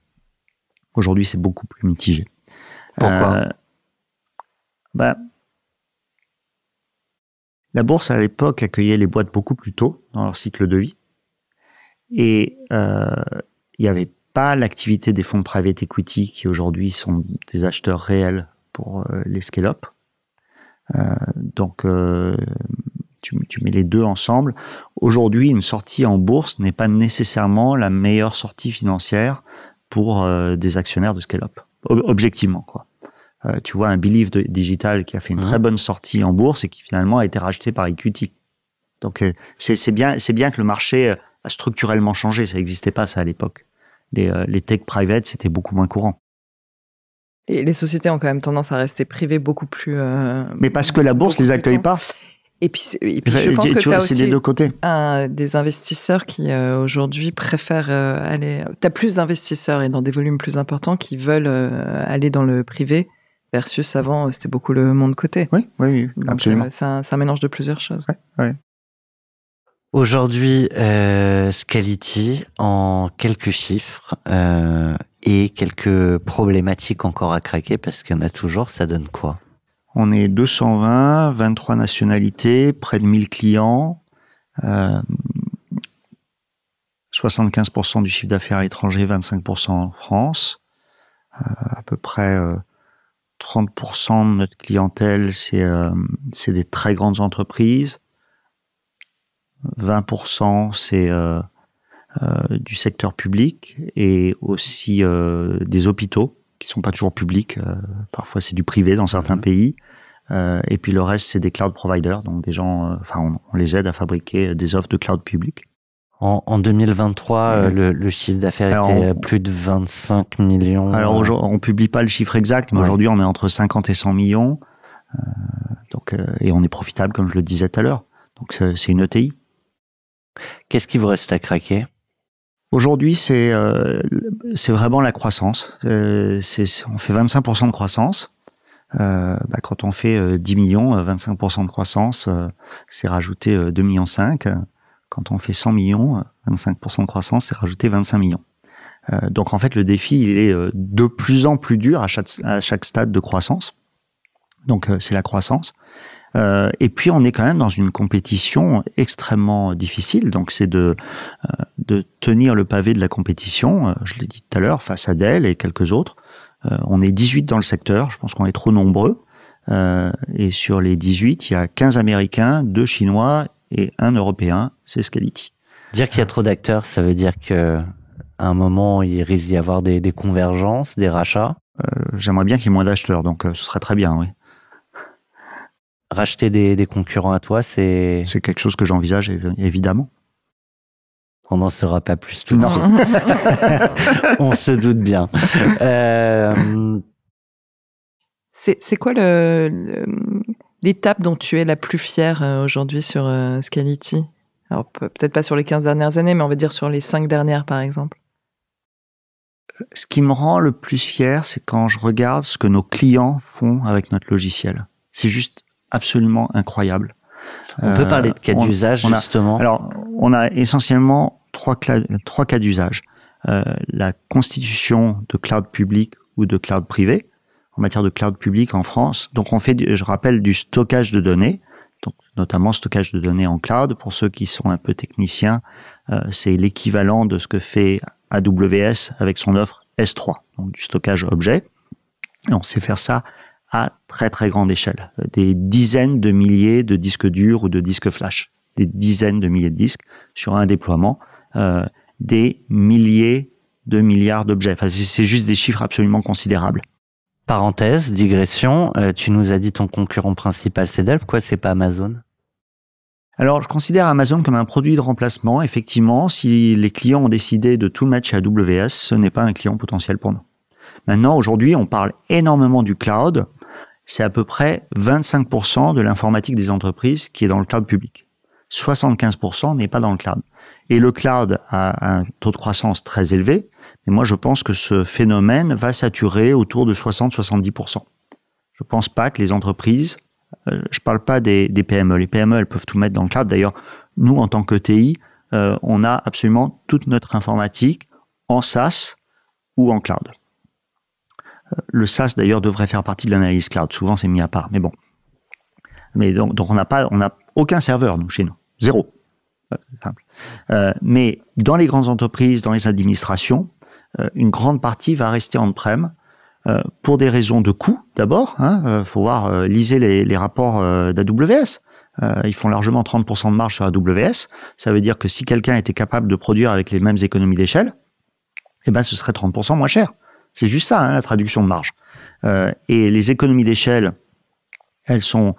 Aujourd'hui, c'est beaucoup plus mitigé. Pourquoi? La bourse, à l'époque, accueillait les boîtes beaucoup plus tôt dans leur cycle de vie. Et il n'y avait pas l'activité des fonds de private equity qui, aujourd'hui, sont des acheteurs réels pour les scale-up. Donc, tu mets les deux ensemble. Aujourd'hui, une sortie en bourse n'est pas nécessairement la meilleure sortie financière pour des actionnaires de scale-up. Objectivement, quoi. Tu vois un Believe Digital qui a fait une très bonne sortie en bourse et qui finalement a été racheté par Equity. Donc c'est bien que le marché a structurellement changé. Ça n'existait pas ça à l'époque. Les tech private, c'était beaucoup moins courant. Et les sociétés ont quand même tendance à rester privées beaucoup plus. Mais parce que la bourse les accueille pas. Et puis je pense que tu as aussi des deux côtés. Des investisseurs qui aujourd'hui préfèrent aller. Tu as plus d'investisseurs et dans des volumes plus importants qui veulent aller dans le privé. Versus avant, c'était beaucoup le monde coté. Oui, absolument. C'est un mélange de plusieurs choses. Ouais. Aujourd'hui, Scality, en quelques chiffres et quelques problématiques encore à craquer, parce qu'il y en a toujours, ça donne quoi? On est 220, 23 nationalités, près de 1000 clients, 75% du chiffre d'affaires étranger, 25% en France. À peu près 30% de notre clientèle, c'est des très grandes entreprises. 20%, c'est du secteur public et aussi des hôpitaux qui sont pas toujours publics. Parfois, c'est du privé dans certains pays. Et puis le reste, c'est des cloud providers, donc des gens. On les aide à fabriquer des offres de cloud public. En 2023, le chiffre d'affaires était plus de 25 millions. Alors on publie pas le chiffre exact, mais aujourd'hui on est entre 50 et 100 millions. Et on est profitable, comme je le disais tout à l'heure. Donc c'est une ETI. Qu'est-ce qui vous reste à craquer? Aujourd'hui, c'est vraiment la croissance. On fait 25% de croissance. Quand on fait 10 millions, 25% de croissance, c'est rajouter 2,5 millions. Quand on fait 100 millions, 25% de croissance, c'est rajouter 25 millions. Donc en fait, le défi, il est de plus en plus dur à chaque stade de croissance. Donc c'est la croissance. Et puis on est quand même dans une compétition extrêmement difficile. Donc c'est de tenir le pavé de la compétition. Je l'ai dit tout à l'heure, face à Dell et quelques autres. On est 18 dans le secteur. Je pense qu'on est trop nombreux. Et sur les 18, il y a 15 Américains, 2 Chinois et 1 Européen. C'est Scality. Dire qu'il y a trop d'acteurs, ça veut dire que à un moment, il risque d'y avoir des convergences, des rachats. J'aimerais bien qu'il y ait moins d'acheteurs. Donc ce serait très bien, oui. Racheter des concurrents à toi, c'est quelque chose que j'envisage, évidemment. On n'en saura pas plus tout de suite. On se doute bien. C'est quoi l'étape dont tu es la plus fière aujourd'hui sur Scality? Alors peut-être pas sur les 15 dernières années, mais on va dire sur les 5 dernières, par exemple. Ce qui me rend le plus fier, c'est quand je regarde ce que nos clients font avec notre logiciel. C'est juste absolument incroyable. On peut parler de cas d'usage, justement. Alors, on a essentiellement trois cas d'usage. La constitution de cloud public ou de cloud privé. En matière de cloud public en France, donc on fait, je rappelle, du stockage de données, donc notamment stockage de données en cloud. Pour ceux qui sont un peu techniciens, c'est l'équivalent de ce que fait AWS avec son offre S3, donc du stockage objet. Et on sait faire ça à très très grande échelle, des dizaines de milliers de disques durs ou de disques flash, des dizaines de milliers de disques sur un déploiement, des milliers de milliards d'objets. Enfin, c'est juste des chiffres absolument considérables. Parenthèse, digression, tu nous as dit ton concurrent principal c'est Dell, pourquoi c'est pas Amazon? Alors, je considère Amazon comme un produit de remplacement. Effectivement, si les clients ont décidé de tout mettre chez AWS, ce n'est pas un client potentiel pour nous. Maintenant, aujourd'hui, on parle énormément du cloud. C'est à peu près 25% de l'informatique des entreprises qui est dans le cloud public. 75% n'est pas dans le cloud. Et le cloud a un taux de croissance très élevé. Mais moi, je pense que ce phénomène va saturer autour de 60-70%. Je pense pas que les entreprises, je parle pas des PME. Les PME, elles peuvent tout mettre dans le cloud. D'ailleurs, nous, en tant que TI, on a absolument toute notre informatique en SaaS ou en cloud. Le SaaS, d'ailleurs, devrait faire partie de l'analyse cloud. Souvent, c'est mis à part. Mais bon. Mais donc on n'a aucun serveur, nous, chez nous. Zéro. Simple. Mais dans les grandes entreprises, dans les administrations, une grande partie va rester on-prem pour des raisons de coût, d'abord. Faut voir, lisez les rapports d'AWS. Ils font largement 30% de marge sur AWS. Ça veut dire que si quelqu'un était capable de produire avec les mêmes économies d'échelle, eh ben, ce serait 30% moins cher. C'est juste ça, la traduction de marge. Et les économies d'échelle, elles sont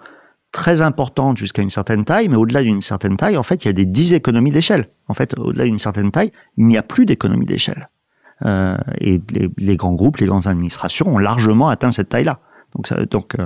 très importantes jusqu'à une certaine taille, mais au-delà d'une certaine taille, en fait, il y a des 10 économies d'échelle. En fait, au-delà d'une certaine taille, il n'y a plus d'économies d'échelle. Et les grands groupes, les grandes administrations ont largement atteint cette taille-là. Donc,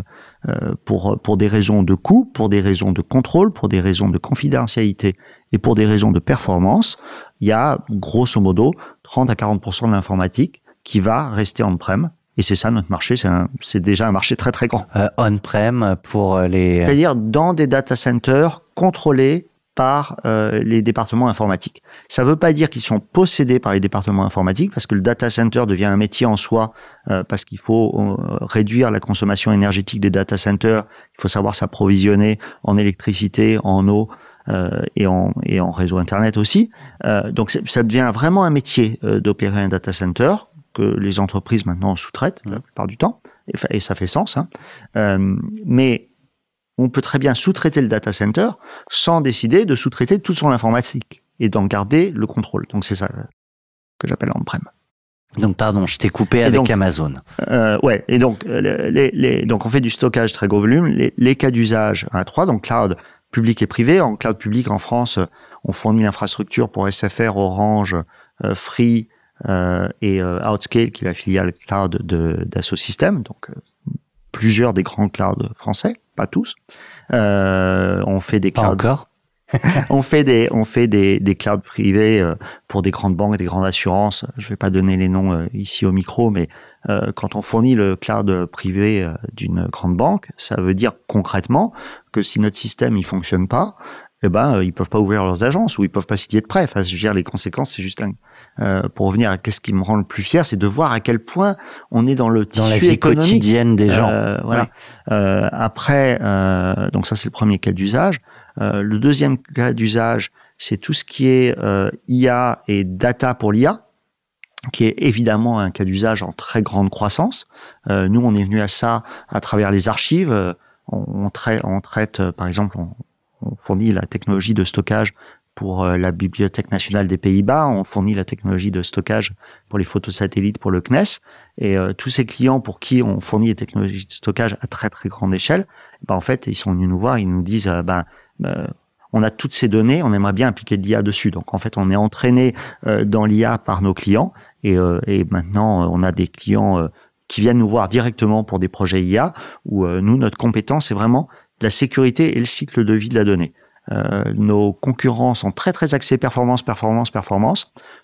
pour des raisons de coût, pour des raisons de contrôle, pour des raisons de confidentialité et pour des raisons de performance, il y a grosso modo 30 à 40% de l'informatique qui va rester on-prem. Et c'est ça notre marché, c'est déjà un marché très très grand. On-prem pour les... C'est-à-dire dans des data centers contrôlés par les départements informatiques. Ça ne veut pas dire qu'ils sont possédés par les départements informatiques, parce que le data center devient un métier en soi, parce qu'il faut réduire la consommation énergétique des data centers, il faut savoir s'approvisionner en électricité, en eau, et en réseau Internet aussi. Donc ça devient vraiment un métier d'opérer un data center que les entreprises maintenant sous-traitent la plupart du temps, et ça fait sens. Mais on peut très bien sous-traiter le data center sans décider de sous-traiter toute son informatique et d'en garder le contrôle. Donc c'est ça que j'appelle on-prem. Donc pardon, je t'ai coupé avec donc, Amazon. Ouais, et donc donc on fait du stockage très gros volume. Les cas d'usage à 3, donc cloud public et privé. En cloud public en France, on fournit l'infrastructure pour SFR, Orange, Free et Outscale, qui est la filiale cloud d'Asso Systèmes. Donc plusieurs des grands clouds français, pas tous. On fait des clouds. Pas encore. on fait des clouds privés pour des grandes banques et des grandes assurances. Je vais pas donner les noms ici au micro, mais quand on fournit le cloud privé d'une grande banque, ça veut dire concrètement que si notre système il fonctionne pas, ils peuvent pas ouvrir leurs agences ou ils peuvent pas signer de prêt. Enfin, je veux dire, les conséquences, c'est juste dingue. Pour revenir à qu'est-ce qui me rend le plus fier, c'est de voir à quel point on est dans le tissu la vie économique quotidienne des gens. Voilà. Ouais. Après, donc ça c'est le premier cas d'usage. Le deuxième cas d'usage, c'est tout ce qui est IA et data pour l'IA, qui est évidemment un cas d'usage en très grande croissance. Nous, on est venu à ça à travers les archives. On traite, par exemple, on fournit la technologie de stockage pour la Bibliothèque nationale des Pays-Bas, on fournit la technologie de stockage pour les photos satellites pour le CNES, et tous ces clients pour qui on fournit les technologies de stockage à très très grande échelle, en fait, ils sont venus nous voir, ils nous disent on a toutes ces données, on aimerait bien appliquer de l'IA dessus. Donc en fait, on est entraîné dans l'IA par nos clients, et maintenant on a des clients qui viennent nous voir directement pour des projets IA, où nous, notre compétence, c'est vraiment la sécurité et le cycle de vie de la donnée. Nos concurrents sont très très axés performance.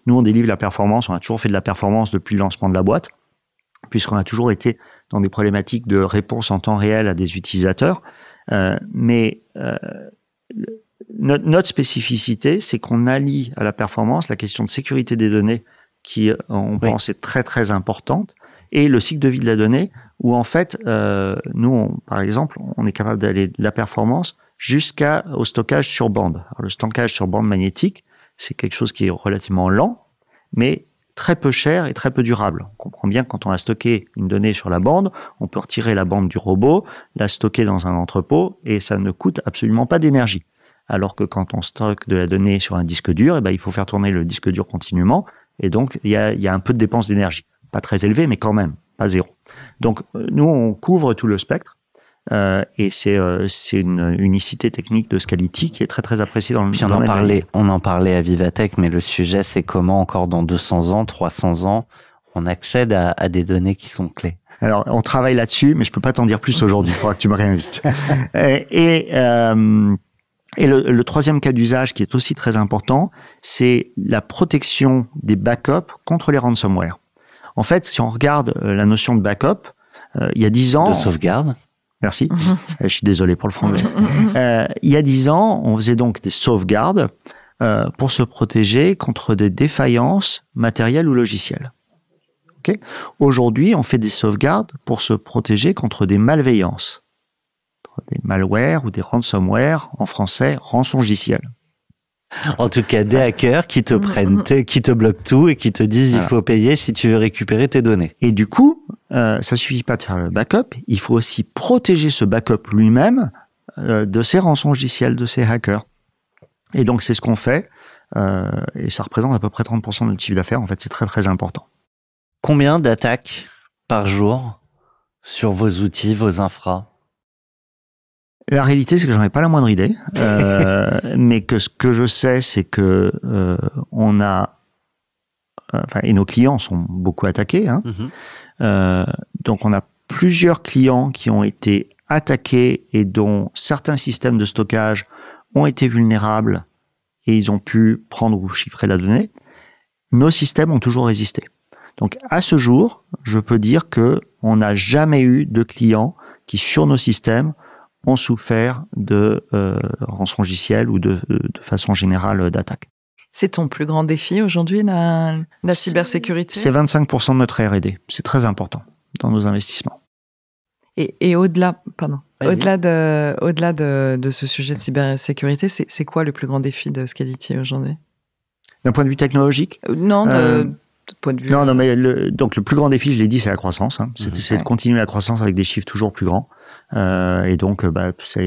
Nous, on délivre la performance, on a toujours fait de la performance depuis le lancement de la boîte, puisqu'on a toujours été dans des problématiques de réponse en temps réel à des utilisateurs. Mais notre spécificité, c'est qu'on allie à la performance la question de sécurité des données, qui, on pense, est très très importante, et le cycle de vie de la donnée, où en fait, nous, par exemple, on est capable d'aller de la performance jusqu'au stockage sur bande. Alors, le stockage sur bande magnétique, c'est quelque chose qui est relativement lent, mais très peu cher et très peu durable. On comprend bien que quand on a stocké une donnée sur la bande, on peut retirer la bande du robot, la stocker dans un entrepôt, et ça ne coûte absolument pas d'énergie. Alors que quand on stocke de la donnée sur un disque dur, il faut faire tourner le disque dur continuellement, et donc il y a un peu de dépense d'énergie. Pas très élevé, mais quand même, pas zéro. Donc, nous, on couvre tout le spectre, et c'est une unicité technique de Scality qui est très, très appréciée dans le domaine. On en parlait à Vivatech, mais le sujet, c'est comment encore dans 200 ans, 300 ans, on accède à des données qui sont clés. Alors, on travaille là-dessus, mais je peux pas t'en dire plus aujourd'hui. Il faudra que tu me réinvites. Et le troisième cas d'usage qui est aussi très important, c'est la protection des backups contre les ransomware. En fait, si on regarde la notion de backup, il y a 10 ans... De sauvegarde. Merci. Je suis désolé pour le franglais. Il y a 10 ans, on faisait donc des sauvegardes pour se protéger contre des défaillances matérielles ou logicielles. Okay. Aujourd'hui, on fait des sauvegardes pour se protéger contre des malveillances. Des malwares ou des ransomware, en français, rançongiciels. En tout cas, des hackers qui te prennent, qui te bloquent tout et qui te disent il faut payer si tu veux récupérer tes données. Et du coup, ça suffit pas de faire le backup, il faut aussi protéger ce backup lui-même de ces rançongiciels, de ces hackers. Et donc, c'est ce qu'on fait, et ça représente à peu près 30% de notre chiffre d'affaires. En fait, c'est très, très important. Combien d'attaques par jour sur vos outils, vos infras ? La réalité, c'est que j'en ai pas la moindre idée, mais que ce que je sais, c'est que on a, et nos clients sont beaucoup attaqués. Donc, on a plusieurs clients qui ont été attaqués et dont certains systèmes de stockage ont été vulnérables et ils ont pu prendre ou chiffrer la donnée. Nos systèmes ont toujours résisté. Donc, à ce jour, je peux dire que on n'a jamais eu de clients qui, sur nos systèmes, ont souffert de rançongiciel ou de façon générale d'attaque. C'est ton plus grand défi aujourd'hui, la cybersécurité ? C'est 25% de notre R&D. C'est très important dans nos investissements. Et au-delà, pardon. Au-delà de ce sujet de cybersécurité, c'est quoi le plus grand défi de Scality aujourd'hui? D'un point de vue technologique? Non, de point de vue. Non, mais donc le plus grand défi, je l'ai dit, c'est la croissance. Hein. C'est de continuer la croissance avec des chiffres toujours plus grands. Et donc,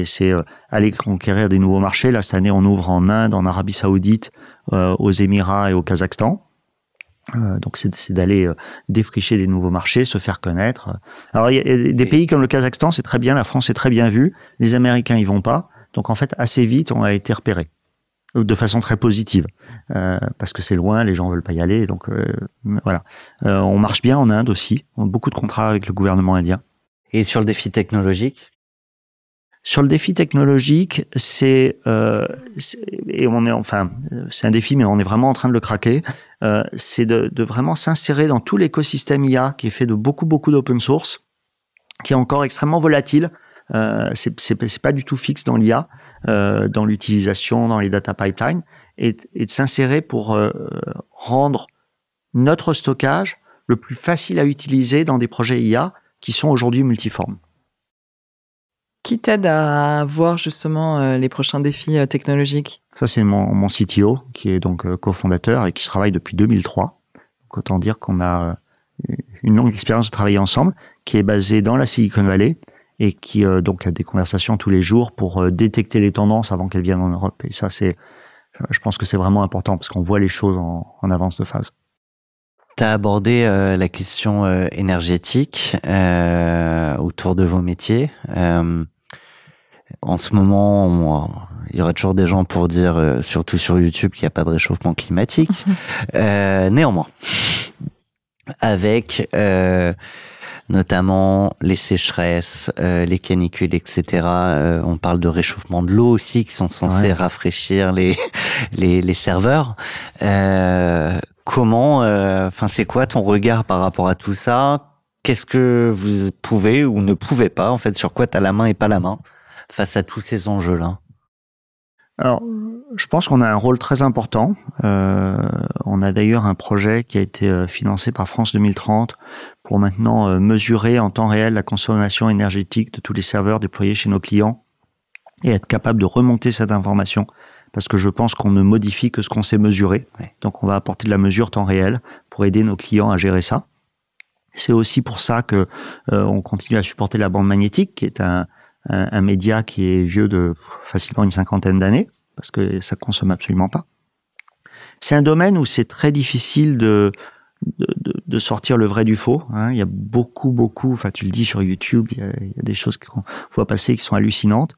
c'est aller conquérir des nouveaux marchés. Là, cette année, on ouvre en Inde, en Arabie Saoudite, aux Émirats et au Kazakhstan. Donc, c'est d'aller défricher des nouveaux marchés, se faire connaître. Alors, il y a des pays comme le Kazakhstan, c'est très bien. La France est très bien vue. Les Américains, ils vont pas. Donc, en fait, assez vite, on a été repérés de façon très positive, parce que c'est loin, les gens veulent pas y aller. Donc, voilà. On marche bien en Inde aussi. On a beaucoup de contrats avec le gouvernement indien. Et sur le défi technologique? Sur le défi technologique, c'est un défi, mais on est vraiment en train de le craquer. C'est de vraiment s'insérer dans tout l'écosystème IA qui est fait de beaucoup d'open source, qui est encore extrêmement volatile. C'est pas du tout fixe dans l'IA, dans l'utilisation, dans les data pipelines, et de s'insérer pour rendre notre stockage le plus facile à utiliser dans des projets IA qui sont aujourd'hui multiformes. Qui t'aide à voir justement les prochains défis technologiques? Ça, c'est mon CTO, qui est donc cofondateur et qui travaille depuis 2003. Donc, autant dire qu'on a une longue expérience de travailler ensemble, qui est basée dans la Silicon Valley et qui donc a des conversations tous les jours pour détecter les tendances avant qu'elles viennent en Europe. Et ça, je pense que c'est vraiment important parce qu'on voit les choses en avance de phase. Tu as abordé la question énergétique autour de vos métiers. En ce moment, il y aura toujours des gens pour dire, surtout sur YouTube, qu'il n'y a pas de réchauffement climatique. Néanmoins, avec notamment les sécheresses, les canicules, etc. On parle de réchauffement de l'eau aussi, qui sont censés rafraîchir les serveurs. C'est quoi ton regard par rapport à tout ça? Qu'est-ce que vous pouvez ou ne pouvez pas, en fait, sur quoi tu as la main et pas la main face à tous ces enjeux-là? Alors, je pense qu'on a un rôle très important. On a d'ailleurs un projet qui a été financé par France 2030 pour maintenant mesurer en temps réel la consommation énergétique de tous les serveurs déployés chez nos clients et être capable de remonter cette information, parce que je pense qu'on ne modifie que ce qu'on sait mesurer. Donc, on va apporter de la mesure temps réel pour aider nos clients à gérer ça. C'est aussi pour ça que on continue à supporter la bande magnétique, qui est un média qui est vieux de facilement une 50aine d'années, parce que ça consomme absolument pas. C'est un domaine où c'est très difficile de sortir le vrai du faux. Hein. Il y a beaucoup, enfin tu le dis sur YouTube, il y a des choses qu'on voit passer qui sont hallucinantes.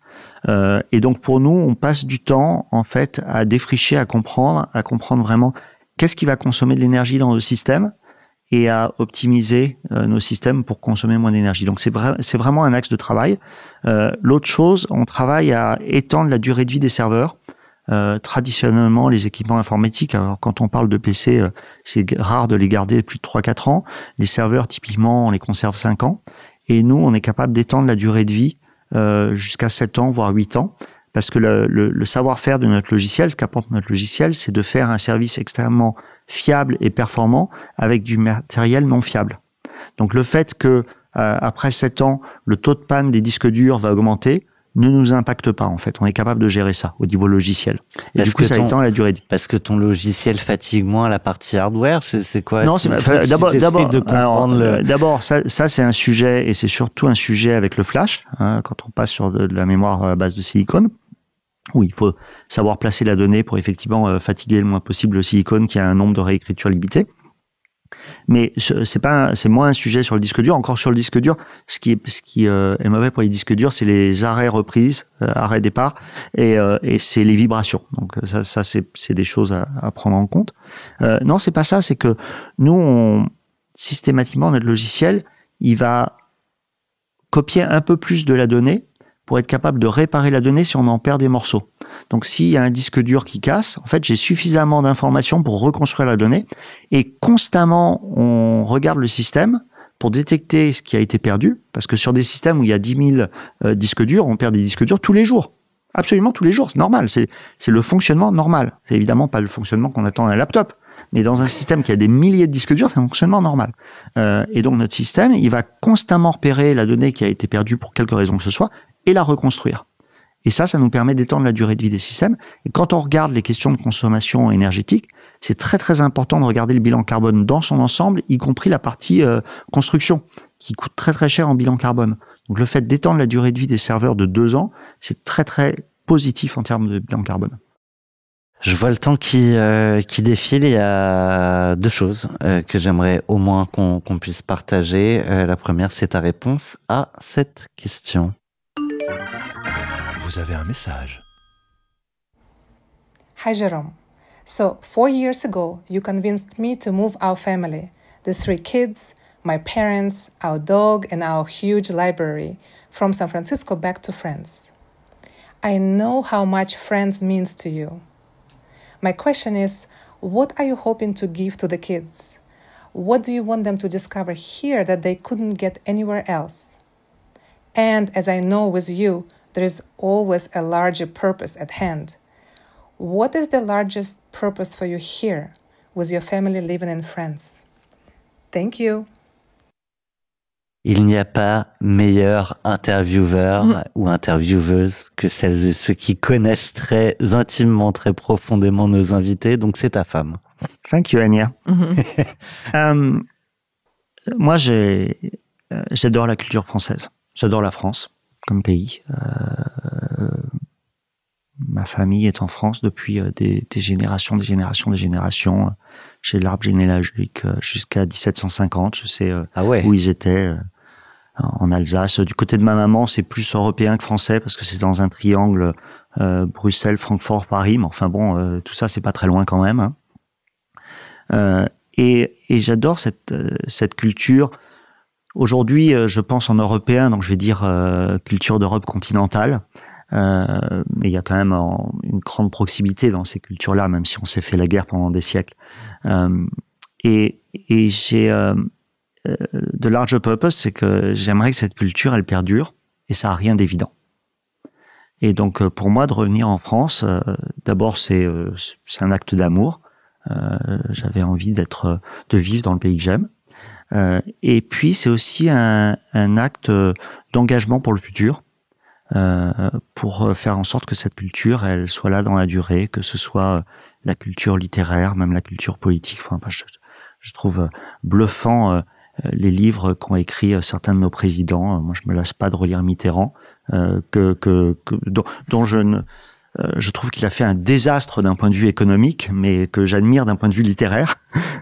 Et donc pour nous, on passe du temps en fait à défricher, à comprendre vraiment qu'est-ce qui va consommer de l'énergie dans le système, et à optimiser nos systèmes pour consommer moins d'énergie. Donc c'est vraiment un axe de travail. L'autre chose, on travaille à étendre la durée de vie des serveurs. Traditionnellement, les équipements informatiques, alors quand on parle de PC, c'est rare de les garder plus de 3-4 ans. Les serveurs, typiquement, on les conserve 5 ans. Et nous, on est capable d'étendre la durée de vie jusqu'à 7 ans, voire 8 ans. Parce que le savoir-faire de notre logiciel, ce qu'apporte notre logiciel, c'est de faire un service extrêmement fiable et performant avec du matériel non fiable. Donc le fait que après 7 ans, le taux de panne des disques durs va augmenter ne nous impacte pas en fait. On est capable de gérer ça au niveau logiciel. Et du coup, ça étend la durée de vie. Parce que ton logiciel fatigue moins la partie hardware, c'est quoi? Non, d'abord, ça c'est un sujet, et c'est surtout un sujet avec le flash, hein, quand on passe sur de la mémoire à base de silicone, où il faut savoir placer la donnée pour effectivement fatiguer le moins possible le silicone qui a un nombre de réécriture limité. Mais c'est moins un sujet sur le disque dur. Encore sur le disque dur, ce qui est mauvais pour les disques durs, c'est les arrêts reprises, arrêt départ, et c'est les vibrations. Donc ça c'est des choses à prendre en compte. Non, c'est pas ça. C'est que nous, systématiquement, notre logiciel, il va copier un peu plus de la donnée pour être capable de réparer la donnée si on en perd des morceaux. Donc, s'il y a un disque dur qui casse, en fait, j'ai suffisamment d'informations pour reconstruire la donnée. Et constamment, on regarde le système pour détecter ce qui a été perdu. Parce que sur des systèmes où il y a 10 000 disques durs, on perd des disques durs tous les jours. Absolument tous les jours, c'est normal. C'est le fonctionnement normal. C'est évidemment pas le fonctionnement qu'on attend à un laptop. Mais dans un système qui a des milliers de disques durs, c'est un fonctionnement normal. Et donc, notre système, il va constamment repérer la donnée qui a été perdue pour quelque raison que ce soit, et la reconstruire. Et ça nous permet d'étendre la durée de vie des systèmes. Et quand on regarde les questions de consommation énergétique, c'est très très important de regarder le bilan carbone dans son ensemble, y compris la partie construction, qui coûte très très cher en bilan carbone. Donc le fait d'étendre la durée de vie des serveurs de 2 ans, c'est très très positif en termes de bilan carbone. Je vois le temps qui défile. Il y a 2 choses que j'aimerais au moins qu'on puisse partager. La première, c'est ta réponse à cette question. Vous avez un message. Hi, Jerome. So, 4 years ago, you convinced me to move our family, the 3 kids, my parents, our dog, and our huge library, from San Francisco back to France. I know how much France means to you. My question is, what are you hoping to give to the kids? What do you want them to discover here that they couldn't get anywhere else? And as I know with you, there is always a larger purpose at hand. What is the largest purpose for you here, with your family living in France? Thank you. Il n'y a pas meilleur intervieweur ou intervieweuse que celles et ceux qui connaissent très intimement, très profondément nos invités. Donc, c'est ta femme. Thank you, Anya. Moi, j'adore la culture française. J'adore la France comme pays. Ma famille est en France depuis des générations. J'ai l'arbre généalogique jusqu'à 1750. Je sais où ils étaient en Alsace. Du côté de ma maman, c'est plus européen que français parce que c'est dans un triangle Bruxelles, Francfort, Paris. Mais enfin bon, tout ça, c'est pas très loin quand même. Hein. Et j'adore cette culture. Aujourd'hui, je pense en européen, donc je vais dire culture d'Europe continentale. Mais il y a quand même une grande proximité dans ces cultures-là, même si on s'est fait la guerre pendant des siècles. Et j'ai de large purpose, c'est que j'aimerais que cette culture, elle perdure, et ça a rien d'évident. Et donc, pour moi, de revenir en France, d'abord, c'est un acte d'amour. J'avais envie de vivre dans le pays que j'aime. Et puis, c'est aussi un acte d'engagement pour le futur. Pour faire en sorte que cette culture, elle soit là dans la durée, que ce soit la culture littéraire, même la culture politique. Enfin, je trouve bluffant les livres qu'ont écrits certains de nos présidents. Moi, je me lasse pas de relire Mitterrand, dont je trouve qu'il a fait un désastre d'un point de vue économique, mais que j'admire d'un point de vue littéraire.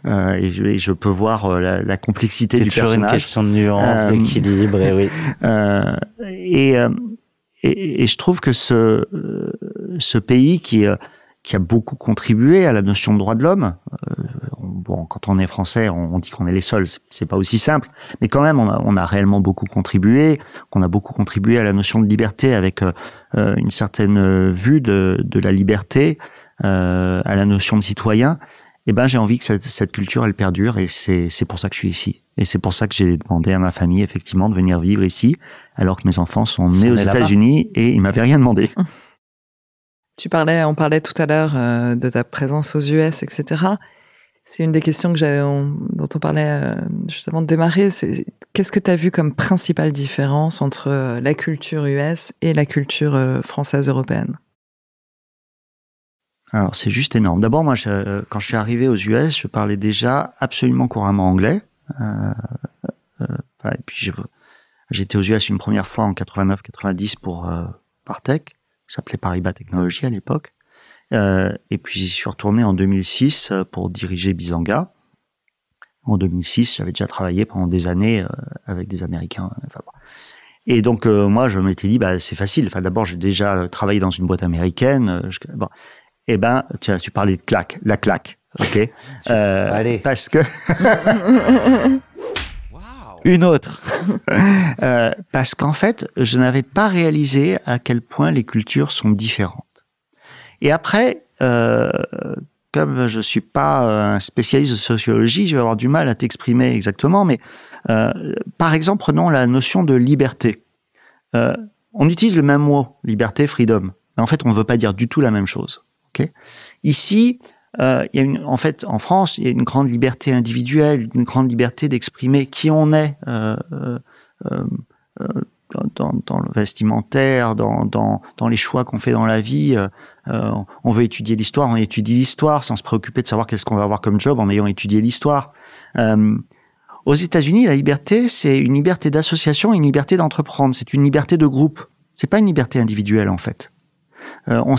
Et je peux voir la complexité du personnage. C'est toujours une question de nuance, d'équilibre, et oui. Et je trouve que ce pays qui a beaucoup contribué à la notion de droit de l'homme, bon, quand on est français, on dit qu'on est les seuls, c'est pas aussi simple, mais quand même, on a réellement beaucoup contribué, qu'on a beaucoup contribué à la notion de liberté avec une certaine vue de la liberté, à la notion de citoyen. Eh ben, j'ai envie que cette culture, elle perdure, et c'est pour ça que je suis ici. Et c'est pour ça que j'ai demandé à ma famille, effectivement, de venir vivre ici, alors que mes enfants sont nés aux États-Unis et ils m'avaient rien demandé. On parlait tout à l'heure de ta présence aux US, etc. C'est une des questions dont on parlait juste avant de démarrer. C'est qu'est-ce que tu as vu comme principale différence entre la culture US et la culture française européenne? Alors, c'est juste énorme. D'abord, moi, quand je suis arrivé aux US, je parlais déjà absolument couramment anglais. Et puis, j'étais aux US une première fois en 89-90 pour Partech, qui s'appelait Paribas Technologies à l'époque. Et puis, j'y suis retourné en 2006 pour diriger Bizanga. En 2006, j'avais déjà travaillé pendant des années avec des Américains. Enfin, bon. Et donc, moi, je m'étais dit, c'est facile. Enfin, d'abord, j'ai déjà travaillé dans une boîte américaine. Bon. Eh ben, tu parlais de la claque, ok. Allez. Parce que une autre. Parce qu'en fait, je n'avais pas réalisé à quel point les cultures sont différentes. Et après, comme je suis pas un spécialiste de sociologie, je vais avoir du mal à t'exprimer exactement. Mais par exemple, prenons la notion de liberté. On utilise le même mot, liberté, freedom. Mais en fait, on ne veut pas dire du tout la même chose. Okay. Ici, en fait, en France, il y a une grande liberté individuelle, une grande liberté d'exprimer qui on est dans le vestimentaire, dans les choix qu'on fait dans la vie. On veut étudier l'histoire, on étudie l'histoire sans se préoccuper de savoir qu'est-ce qu'on va avoir comme job en ayant étudié l'histoire. Aux États-Unis, la liberté, c'est une liberté d'association et une liberté d'entreprendre. C'est une liberté de groupe. C'est pas une liberté individuelle, en fait. On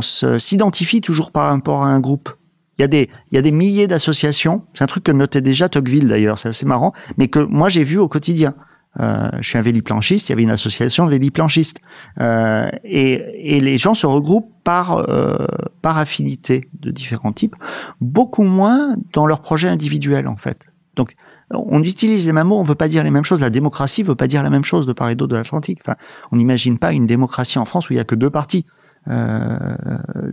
s'identifie toujours par rapport à un groupe. Il y a des milliers d'associations. C'est un truc que notait déjà Tocqueville, d'ailleurs. C'est assez marrant. Mais que moi, j'ai vu au quotidien. Je suis un véliplanchiste. Il y avait une association de véliplanchistes. Et les gens se regroupent par affinité de différents types. Beaucoup moins dans leurs projets individuels, en fait. Donc, on utilise les mêmes mots, on veut pas dire les mêmes choses. La démocratie veut pas dire la même chose de part et d'autre de l'Atlantique. Enfin, on n'imagine pas une démocratie en France où il y a que 2 partis.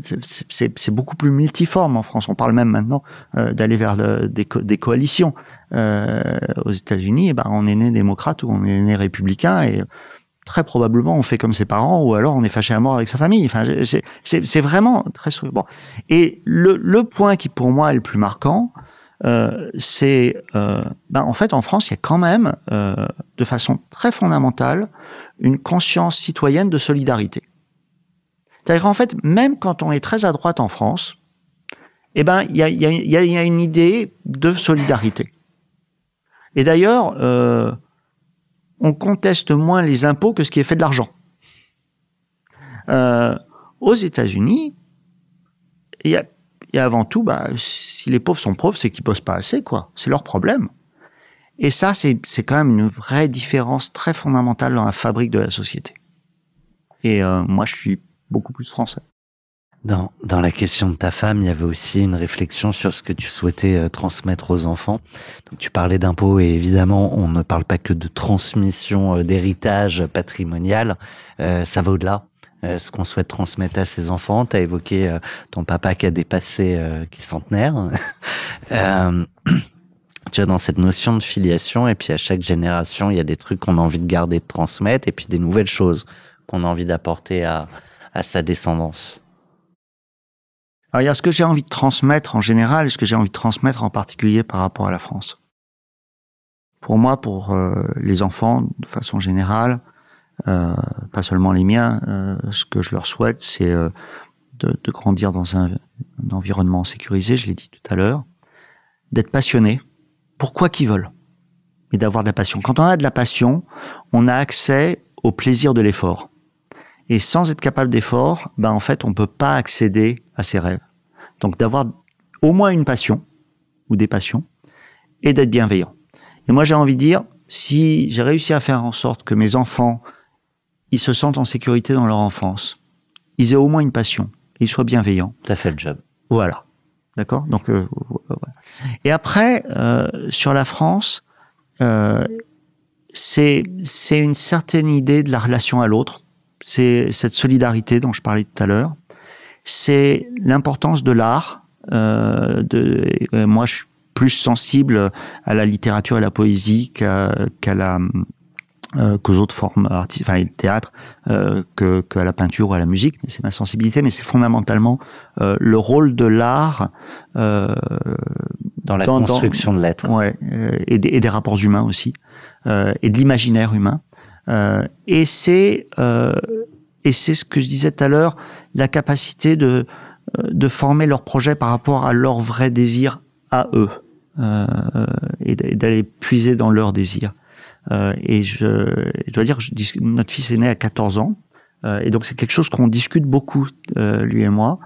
C'est beaucoup plus multiforme en France. On parle même maintenant d'aller vers des coalitions. Aux États-Unis, on est né démocrate ou on est né républicain et très probablement on fait comme ses parents ou alors on est fâché à mort avec sa famille. Enfin, c'est vraiment très bon. Et le point qui pour moi est le plus marquant, c'est en fait en France il y a quand même de façon très fondamentale une conscience citoyenne de solidarité. C'est-à-dire qu'en fait, même quand on est très à droite en France, il y a une idée de solidarité. Et d'ailleurs, on conteste moins les impôts que ce qui est fait de l'argent. Aux États-Unis, il y a avant tout, si les pauvres sont pauvres, c'est qu'ils bossent pas assez, quoi. C'est leur problème. Et ça, c'est quand même une vraie différence très fondamentale dans la fabrique de la société. Et moi, je suis beaucoup plus français. Dans la question de ta femme, il y avait aussi une réflexion sur ce que tu souhaitais transmettre aux enfants. Donc, tu parlais d'impôts et évidemment, on ne parle pas que de transmission d'héritage patrimonial. Ça va au-delà. Ce qu'on souhaite transmettre à ses enfants. Tu as évoqué ton papa qui a dépassé, qui est centenaire. Tu vois, dans cette notion de filiation, et puis à chaque génération, il y a des trucs qu'on a envie de garder, de transmettre, et puis des nouvelles choses qu'on a envie d'apporter à sa descendance. Alors, il y a ce que j'ai envie de transmettre en général et ce que j'ai envie de transmettre en particulier par rapport à la France. Pour moi, pour les enfants, de façon générale, pas seulement les miens, ce que je leur souhaite, c'est de grandir dans un environnement sécurisé, je l'ai dit tout à l'heure, d'être passionnés pour quoi qu'ils veulent, et d'avoir de la passion. Quand on a de la passion, on a accès au plaisir de l'effort. Et sans être capable d'effort, en fait, on peut pas accéder à ses rêves. Donc, d'avoir au moins une passion, ou des passions, et d'être bienveillant. Et moi, j'ai envie de dire, si j'ai réussi à faire en sorte que mes enfants, ils se sentent en sécurité dans leur enfance, ils aient au moins une passion, et ils soient bienveillants. T'as fait le job. Voilà. D'accord? Donc, voilà. Et après, sur la France, c'est une certaine idée de la relation à l'autre. C'est cette solidarité dont je parlais tout à l'heure. C'est l'importance de l'art. Moi, je suis plus sensible à la littérature et la poésie qu'aux autres formes artistiques, enfin, le théâtre, qu'à la peinture ou à la musique. Mais c'est ma sensibilité, mais c'est fondamentalement le rôle de l'art dans la construction de l'être. Ouais, et des rapports humains aussi, et de l'imaginaire humain. Et c'est ce que je disais tout à l'heure, la capacité de former leur projet par rapport à leur vrai désir à eux, et d'aller puiser dans leurs désirs. Et je dois dire que notre fils est né à 14 ans, et donc c'est quelque chose qu'on discute beaucoup, lui et moi,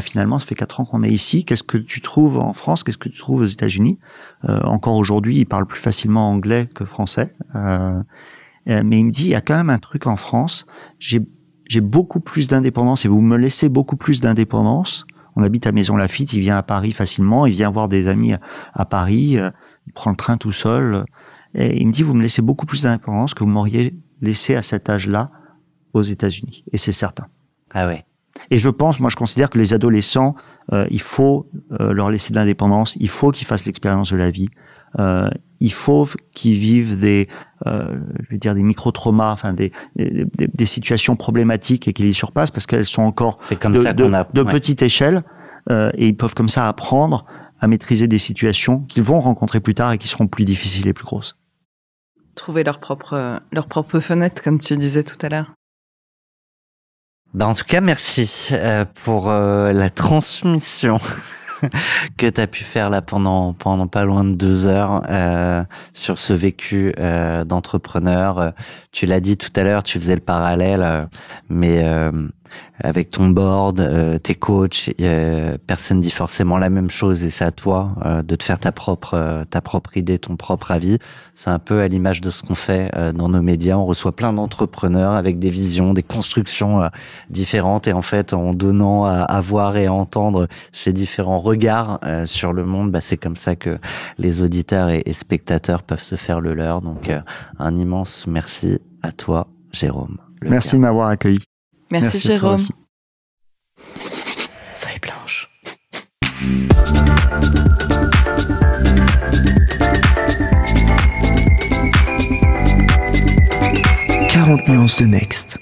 finalement, ça fait 4 ans qu'on est ici, qu'est-ce que tu trouves en France, qu'est-ce que tu trouves aux États-Unis? Encore aujourd'hui, il parle plus facilement anglais que français, mais il me dit, il y a quand même un truc en France, j'ai beaucoup plus d'indépendance et vous me laissez beaucoup plus d'indépendance. On habite à Maison Lafitte, il vient à Paris facilement, il vient voir des amis à Paris, il prend le train tout seul. Et il me dit, vous me laissez beaucoup plus d'indépendance que vous m'auriez laissé à cet âge-là aux États-Unis. Et c'est certain. Ah ouais. Et je considère que les adolescents, il faut leur laisser de l'indépendance, il faut qu'ils fassent l'expérience de la vie, il faut qu'ils vivent des micro-traumas, enfin des situations problématiques et qu'ils les surpassent parce qu'elles sont encore de petite échelle, et ils peuvent comme ça apprendre à maîtriser des situations qu'ils vont rencontrer plus tard et qui seront plus difficiles et plus grosses. trouver leur propre fenêtre, comme tu disais tout à l'heure. En tout cas, merci pour la transmission que tu as pu faire là pendant pas loin de 2 heures sur ce vécu d'entrepreneur. Tu l'as dit tout à l'heure, tu faisais le parallèle, mais avec ton board, tes coachs, personne dit forcément la même chose et c'est à toi de te faire ta propre idée, ton propre avis. C'est un peu à l'image de ce qu'on fait dans nos médias. On reçoit plein d'entrepreneurs avec des visions, des constructions différentes et en fait, en donnant à voir et à entendre ces différents regards sur le monde, c'est comme ça que les auditeurs et spectateurs peuvent se faire le leur. Donc, un immense merci à toi, Jérôme. Merci de m'avoir accueilli. Merci Jérôme. Feuille blanche. 40 nuances de Next.